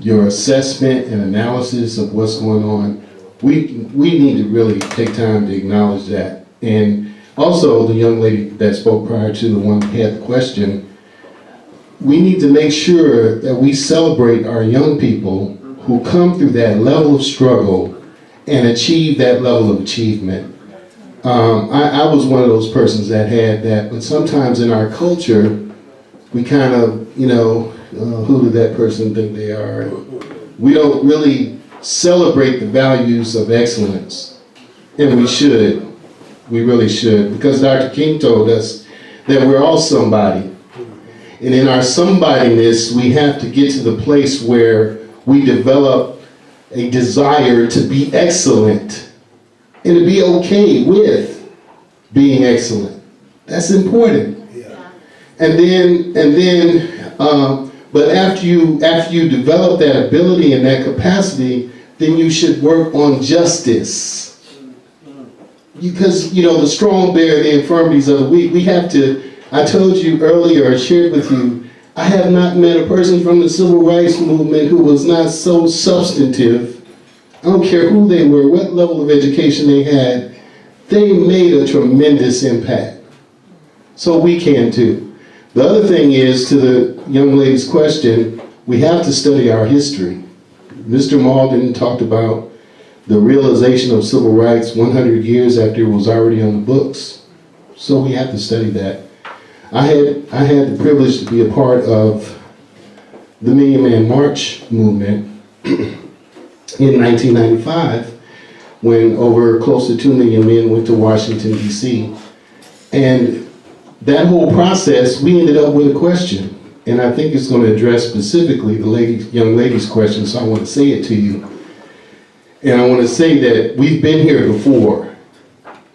your assessment and analysis of what's going on. We need to really take time to acknowledge that. And also the young lady that spoke prior to the one who had the question, we need to make sure that we celebrate our young people who come through that level of struggle and achieve that level of achievement. I was one of those persons that had that, but sometimes in our culture, we kind of, who did that person think they are? We don't really celebrate the values of excellence, and we should. We really should, because Dr. King told us that we're all somebody. And in our somebodyness, we have to get to the place where we develop a desire to be excellent and to be okay with being excellent. That's important. But after you develop that ability and that capacity, then you should work on justice. Because, the strong bear the infirmities of the weak. I told you earlier, I shared with you, I have not met a person from the civil rights movement who was not so substantive. I don't care who they were, what level of education they had, they made a tremendous impact. So we can too. The other thing is, to the young lady's question, we have to study our history. Mr. Malden talked about the realization of civil rights 100 years after it was already on the books. So we have to study that. I had the privilege to be a part of the Million Man March movement in 1995, when over close to 2 million men went to Washington, D.C. And that whole process, we ended up with a question. And I think it's going to address specifically the young lady's question, so I want to say it to you. And I want to say that we've been here before.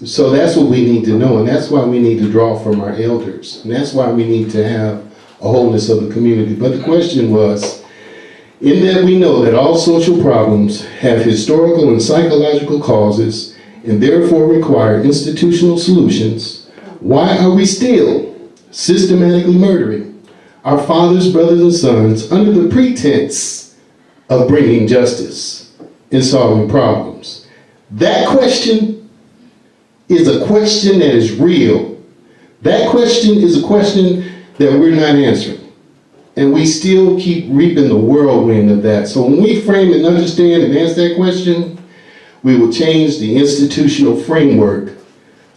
So that's what we need to know, and that's why we need to draw from our elders. And that's why we need to have a wholeness of the community. But the question was, in that we know that all social problems have historical and psychological causes and therefore require institutional solutions, why are we still systematically murdering our fathers, brothers, and sons under the pretense of bringing justice and solving problems? That question is a question that is real. That question is a question that we're not answering. And we still keep reaping the whirlwind of that. So when we frame and understand and answer that question, we will change the institutional framework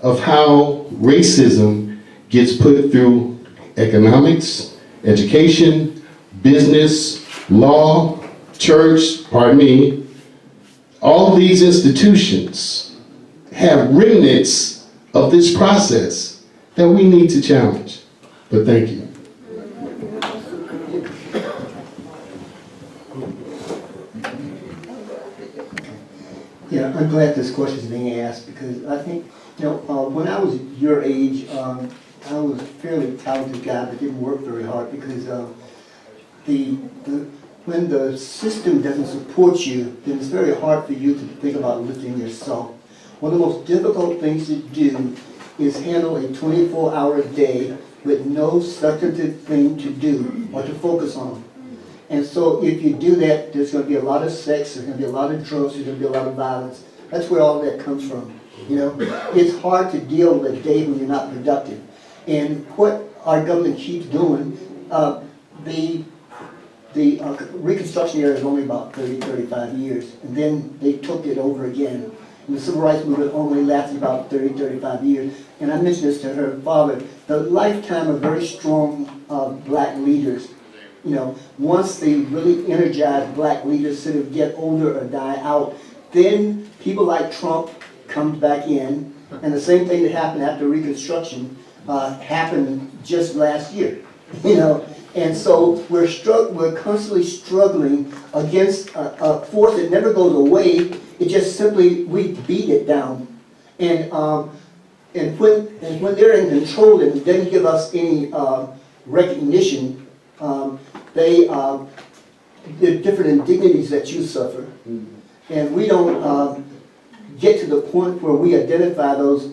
of how racism gets put through economics, education, business, law, church, all of these institutions have remnants of this process that we need to challenge. But thank you. Yeah, I'm glad this question is being asked, because I think, when I was your age, I was a fairly talented guy but didn't work very hard, because when the system doesn't support you, then it's very hard for you to think about lifting yourself. One of the most difficult things to do is handle a 24-hour day with no substantive thing to do or to focus on. And so if you do that, there's going to be a lot of sex, there's going to be a lot of drugs, there's going to be a lot of violence. That's where all that comes from. It's hard to deal with a day when you're not productive. And what our government keeps doing, the Reconstruction era is only about 35 years, and then they took it over again. And the Civil Rights Movement only lasted about 35 years. And I mentioned this to her father, the lifetime of very strong black leaders. Once they really energize black leaders sort of get older or die out, then people like Trump comes back in, and the same thing that happened after Reconstruction happened just last year. And so we're constantly struggling against a force that never goes away. It just simply, we beat it down. And when they're in control and doesn't give us any recognition, there are different indignities that you suffer. And we don't get to the point where we identify those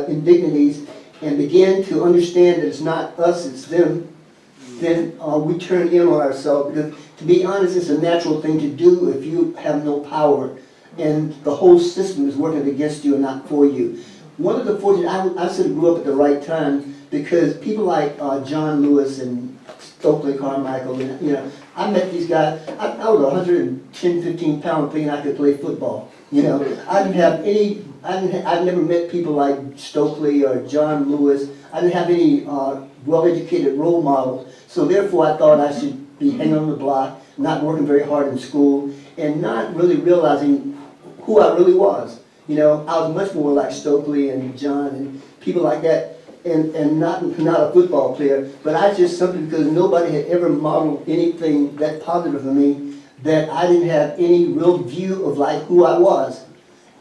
indignities and begin to understand that it's not us, it's them, then we turn in on ourselves. Because to be honest, it's a natural thing to do if you have no power and the whole system is working against you and not for you. One of the fortunate, I sort of grew up at the right time, because people like John Lewis and Stokely Carmichael, I met these guys. I was 110, 15 pound thinking I could play football. I'd never met people like Stokely or John Lewis. I didn't have any well-educated role models. So therefore I thought I should be hanging on the block, not working very hard in school, and not really realizing who I really was. I was much more like Stokely and John and people like that, and not a football player, but I just simply, because nobody had ever modeled anything that positive for me, that I didn't have any real view of like who I was.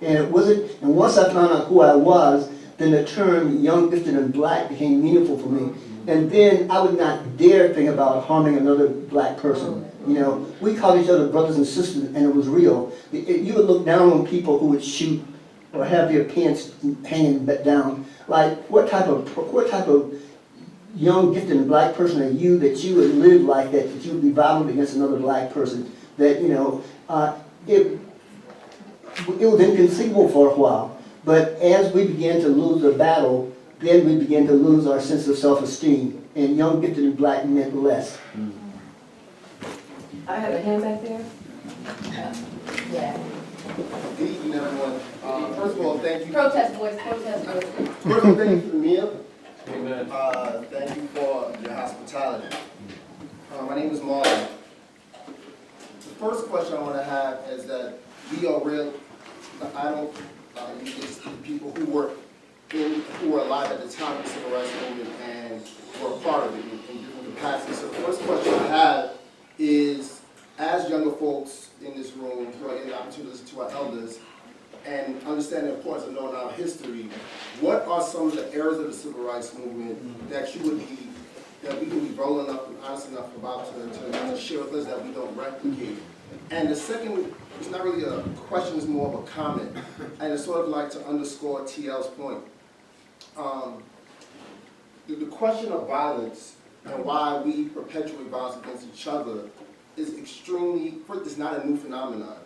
And it wasn't, and once I found out who I was, then the term young, gifted, and black became meaningful for me. And then I would not dare think about harming another black person. You know, we called each other brothers and sisters, and it was real. You would look down on people who would shoot or have their pants hanging down. Like, what type of young, gifted, and black person are you that you would live like that, that you would be violent against another black person? That, you know, it was inconceivable for a while. But as we began to lose the battle, then we began to lose our sense of self-esteem. And young, gifted, and black meant less. I have a hand back there. Yeah. Good evening, everyone. First of all, thank you. Protest voice, protest voice. First of all, thank you for the meal. Amen. Thank you for your hospitality. My name is Marlon. The first question I want to have is that we are real. I don't. It's the people who were alive at the time of the civil rights movement and were a part of it in different capacities. So the first question I have is, as younger folks in this room who are getting the opportunity to listen to our elders and understand the importance of knowing our history, what are some of the eras of the civil rights movement that we can be bold enough and honest enough about to share with us that we don't replicate? And the second, it's not really a question, it's more of a comment, and it's sort of like to underscore TL's point. The question of violence and why we perpetuate violence against each other is extremely, it's not a new phenomenon.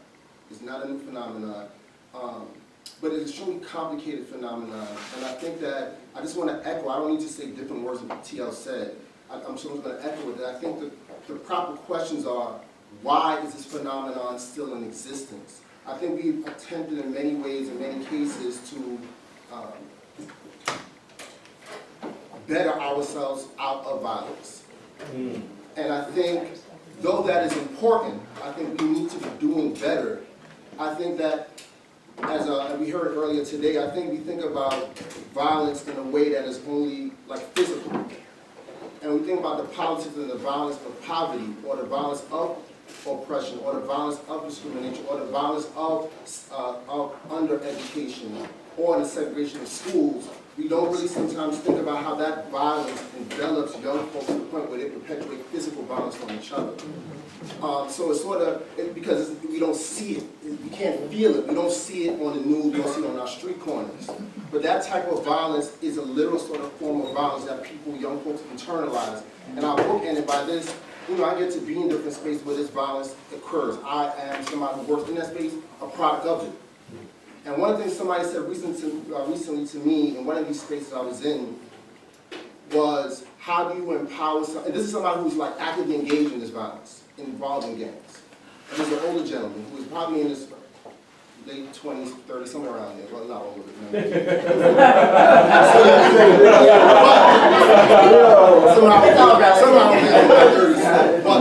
It's not a new phenomenon, but it's an extremely complicated phenomenon. And I think that, I just want to echo, I don't need to say different words than what TL said. I'm sure I'm going to echo it. I think the proper questions are, why is this phenomenon still in existence? I think we've attempted in many ways, in many cases, to better ourselves out of violence. And I think, though that is important, I think we need to be doing better. I think that, as we heard earlier today, I think we think about violence in a way that is only like physical. And we think about the politics and the violence of poverty, or the violence of oppression, or the violence of discrimination, or the violence of under-education, or the segregation of schools. We don't really sometimes think about how that violence envelops young folks to the point where they perpetuate physical violence on each other. So it's sort of, because we don't see it, we can't feel it, we don't see it on the news, we don't see it on our street corners. But that type of violence is a literal sort of form of violence that people, young folks, internalize. And our book ended by this, you know, I get to be in different spaces where this violence occurs. I am somebody who works in that space, a product of it. And one of the things somebody said recently to me in one of these spaces I was in was, how do you empower some, and this is somebody who's like actively engaged in this violence, involved in gangs. And there's an older gentleman who was probably in his late 20s, 30s, somewhere around there. Well, not older than that. Somehow in my 30s. But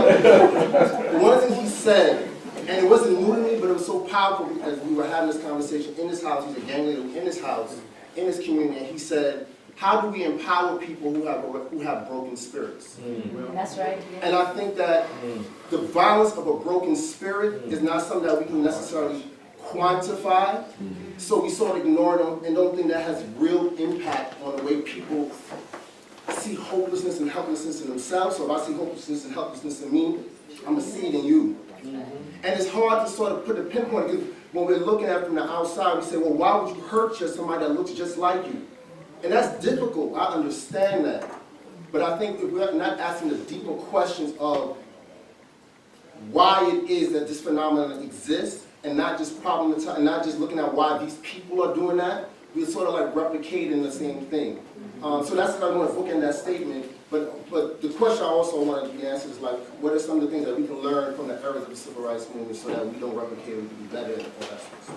one of the things he said, and it wasn't new to me, but it was so powerful because we were having this conversation in this house. He's a gang leader in this house, in this community, and he said, how do we empower people who have broken spirits? That's right. Yeah. And I think that the violence of a broken spirit is not something that we can necessarily quantify, so we sort of ignore them and don't think that has real impact on the way people see hopelessness and helplessness in themselves. So if I see hopelessness and helplessness in me, I'm going to see it in you. And it's hard to sort of put a pinpoint, because when we're looking at it from the outside, we say, well, why would you hurt somebody that looks just like you? And that's difficult, I understand that. But I think if we're not asking the deeper questions of why it is that this phenomenon exists, and not just and not just looking at why these people are doing that, we're sort of like replicating the same thing. So that's what I want to bookend that statement. But the question I also wanted to be answered is like, what are some of the things that we can learn from the eras of the civil rights movement so that we don't replicate it, we can be better in all aspects?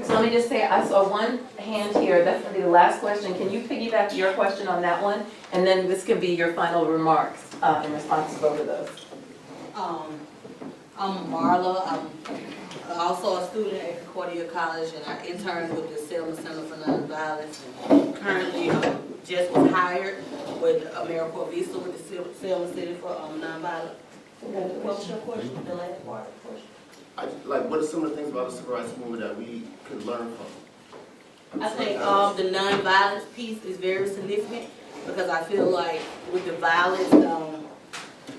So let me just say, I saw one hand here, that's going to be the last question. Can you piggyback your question on that one? And then this could be your final remarks in response to both of those. I'm Marla. I'm also a student at Concordia College, and I interned with the Selma Center for Nonviolence. And currently, just was hired with AmeriCorps Vista with the Selma Center for What was your question, the last part of the question? Like, what are some of the things about the civil rights movement that we could learn from? I think the non-violence piece is very significant because I feel like with the violence,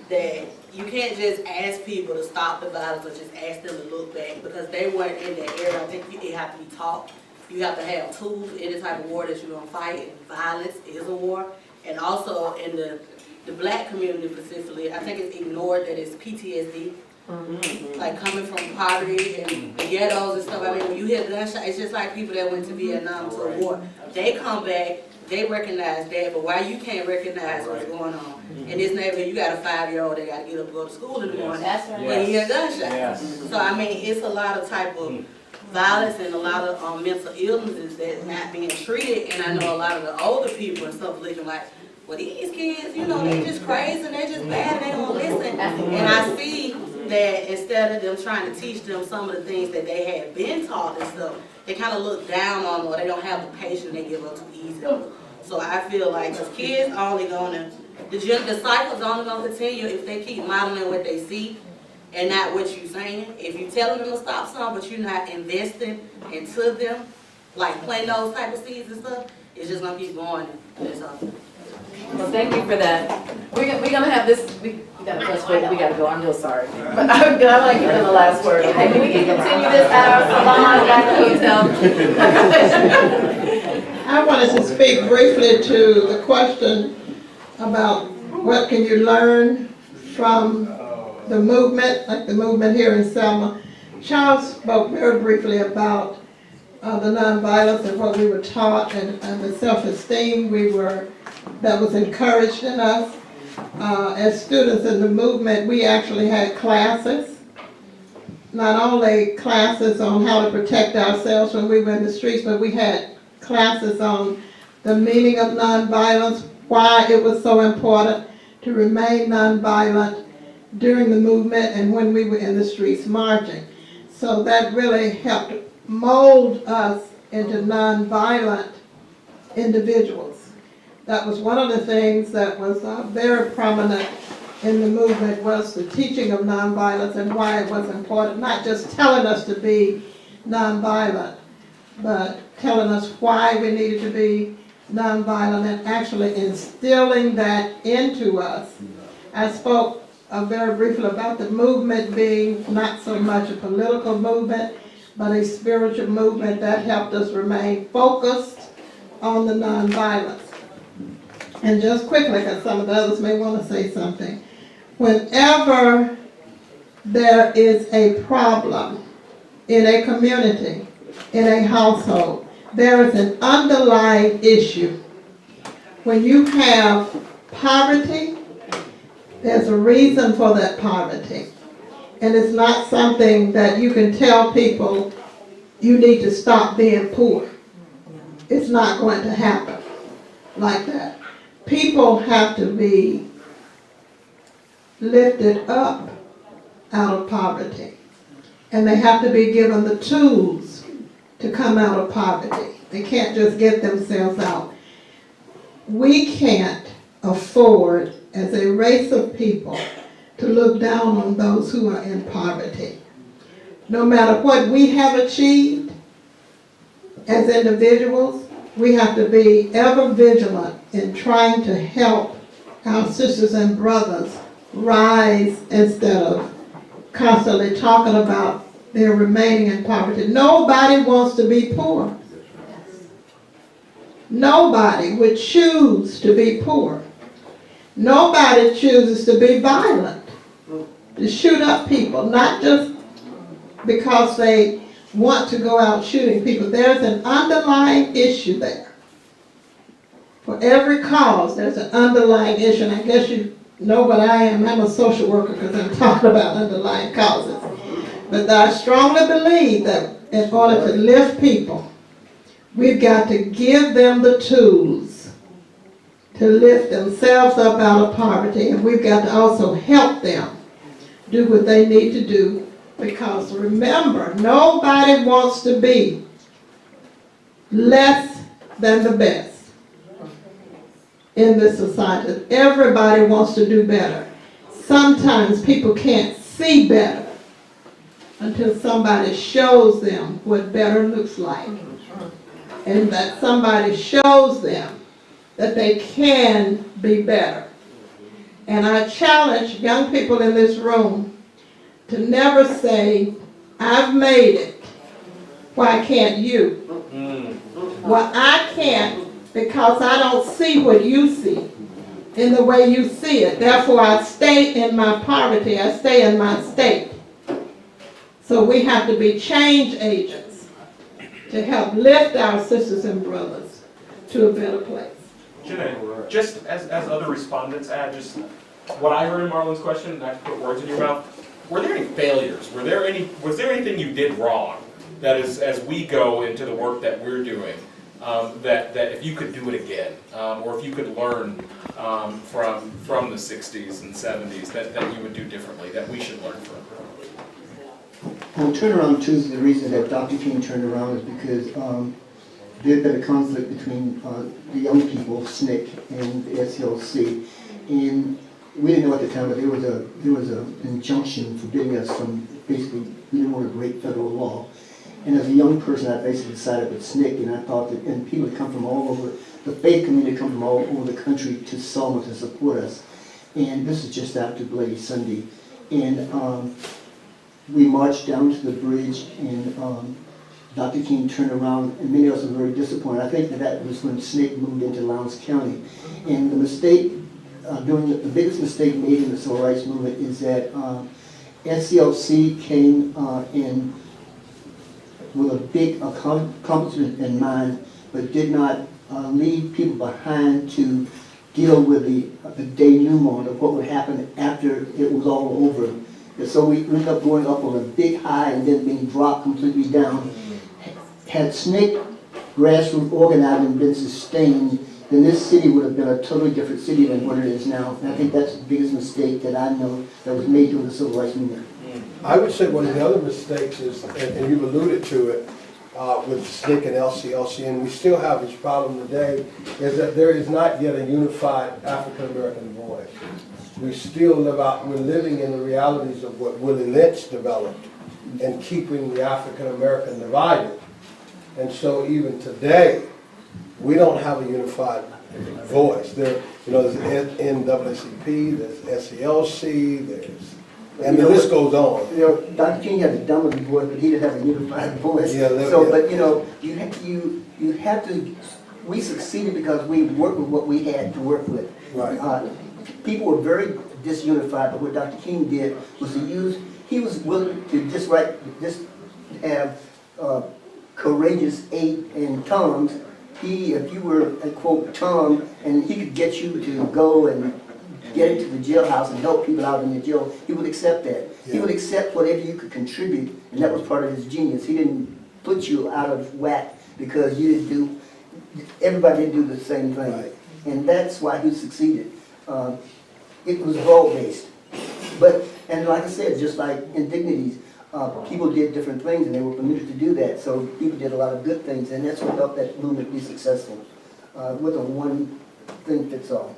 that you can't just ask people to stop the violence or just ask them to look back because they weren't in that area. I think it have to be taught. You have to have tools in any type of war that you're gonna fight, and violence is a war. And also in the black community specifically, I think it's ignored that it's PTSD. Like coming from poverty and the ghettos and stuff. I mean, when you hear gunshot, it's just like people that went to Vietnam to a war. They come back, they recognize that, but why you can't recognize what's going on? In this neighborhood, you got a 5-year-old that got to get up and go to school in the morning. That's right. When you hear gunshots. So I mean, it's a lot of type of violence and a lot of mental illnesses that's not being treated. And I know a lot of the older people and stuff looking like, well, these kids, you know, they just crazy and they just bad and they don't listen. And I see that instead of them trying to teach them some of the things that they had been taught and stuff, they kind of look down on them or they don't have the patience, they give up too easy. So I feel like the kids only gonna, the cycle's only gonna continue if they keep modeling what they see and not what you're saying. If you're telling them to stop something but you're not investing into them, like planting those type of seeds and stuff, it's just gonna keep going. That's all. Well, thank you for that. We're gonna have this, we gotta press wait, we gotta go, I'm real sorry. But I want to give them the last word. Maybe we can continue this at our salon back at the hotel. I wanted to speak briefly to the question about what can you learn from the movement, like the movement here in Selma. Charles spoke very briefly about the nonviolence and what we were taught and the self-esteem that was encouraged in us. As students in the movement, we actually had classes, not only classes on how to protect ourselves when we were in the streets, but we had classes on the meaning of nonviolence, why it was so important to remain nonviolent during the movement and when we were in the streets marching. So that really helped mold us into nonviolent individuals. That was one of the things that was very prominent in the movement, was the teaching of nonviolence and why it was important, not just telling us to be nonviolent, but telling us why we needed to be nonviolent and actually instilling that into us. I spoke very briefly about the movement being not so much a political movement, but a spiritual movement that helped us remain focused on the nonviolence. And just quickly, because some of the others may want to say something, whenever there is a problem in a community, in a household, there is an underlying issue. When you have poverty, there's a reason for that poverty. And it's not something that you can tell people you need to stop being poor. It's not going to happen like that. People have to be lifted up out of poverty. And they have to be given the tools to come out of poverty. They can't just get themselves out. We can't afford, as a race of people, to look down on those who are in poverty. No matter what we have achieved as individuals, we have to be ever vigilant in trying to help our sisters and brothers rise instead of constantly talking about their remaining in poverty. Nobody wants to be poor. Nobody would choose to be poor. Nobody chooses to be violent, to shoot up people, not just because they want to go out shooting people. There's an underlying issue there. For every cause, there's an underlying issue. And I guess you know what I am. I'm a social worker because I'm talking about underlying causes. But I strongly believe that in order to lift people, we've got to give them the tools to lift themselves up out of poverty. And we've got to also help them do what they need to do. Because remember, nobody wants to be less than the best in this society. Everybody wants to do better. sometimes people can't see better until somebody shows them what better looks like. And that somebody shows them that they can be better. And I challenge young people in this room to never say, I've made it, why can't you? Well, I can't because I don't see what you see in the way you see it. Therefore, I stay in my poverty, I stay in my state. So we have to be change agents to help lift our sisters and brothers to a better place. Janae, just as other respondents add, just what I heard in Marlon's question, not to put words in your mouth, were there any failures? Was there anything you did wrong that is, as we go into the work that we're doing, that if you could do it again, or if you could learn from the 60s and 70s that you would do differently, that we should learn from? Well, turnaround Tuesday, the reason that Dr. King turned around is because there had been a conflict between the young people, SNCC, and the SLC, and we didn't know at the time, but there was an injunction forbidding us from basically, we didn't want to break federal law. And as a young person, I basically decided with SNCC, and I thought that, and people come from all over, the faith community come from all over the country to Selma to support us. And this is just after Bloody Sunday. And we marched down to the bridge, and Dr. King turned around, and many of us were very disappointed. I think that was when SNCC moved into Lowndes County. And the mistake, the biggest mistake made in the civil rights movement is that SCLC came in with a big accomplishment in mind, but did not leave people behind to deal with the denouement of what would happen after it was all over. And so we ended up going up on a big high and then being dropped completely down. Had SNCC grassroots organizing been sustained, then this city would have been a totally different city than what it is now. And I think that's the biggest mistake that I know that was made during the civil rights movement. I would say one of the other mistakes is, and you've alluded to it, with SNCC and LCLC, and we still have this problem today, is that there is not yet a unified African American voice. We still we're living in the realities of what Willie Lynch developed and keeping the African American divided. And so even today, we don't have a unified voice. There's NAACP, there's SCLC, and the list goes on. Dr. King had a dominant voice, but he didn't have a unified voice. But you have to. We succeeded because we worked with what we had to work with. Right. People were very disunified, but what Dr. King did was to use. He was willing to just have courageous aid and tongues. If you were a quote Tom, and he could get you to go and get into the jailhouse and help people out in the jail, he would accept that. Yeah. He would accept whatever you could contribute, and that was part of his genius. He didn't put you out of whack because you didn't do, everybody didn't do the same thing. Right. And that's why he succeeded. It was broad-based. And like I said, just like indignities, people did different things and they were permitted to do that. So people did a lot of good things, and that's what helped that movement be successful. It wasn't one thing fits all.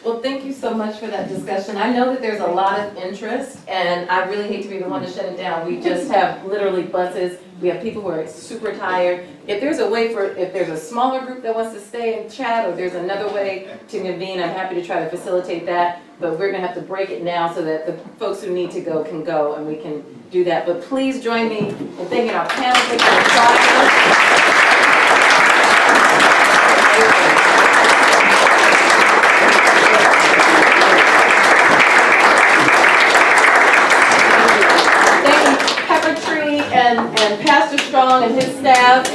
Well, thank you so much for that discussion. I know that there's a lot of interest, and I really hate to be the one to shut it down. We just have literally buses. We have people who are super tired. If there's a way if there's a smaller group that wants to stay and chat, or there's another way to convene, I'm happy to try to facilitate that. But we're going to have to break it now so that the folks who need to go, and we can do that. But please join me in thanking our panelists for the process. And Pastor Strong and his staff.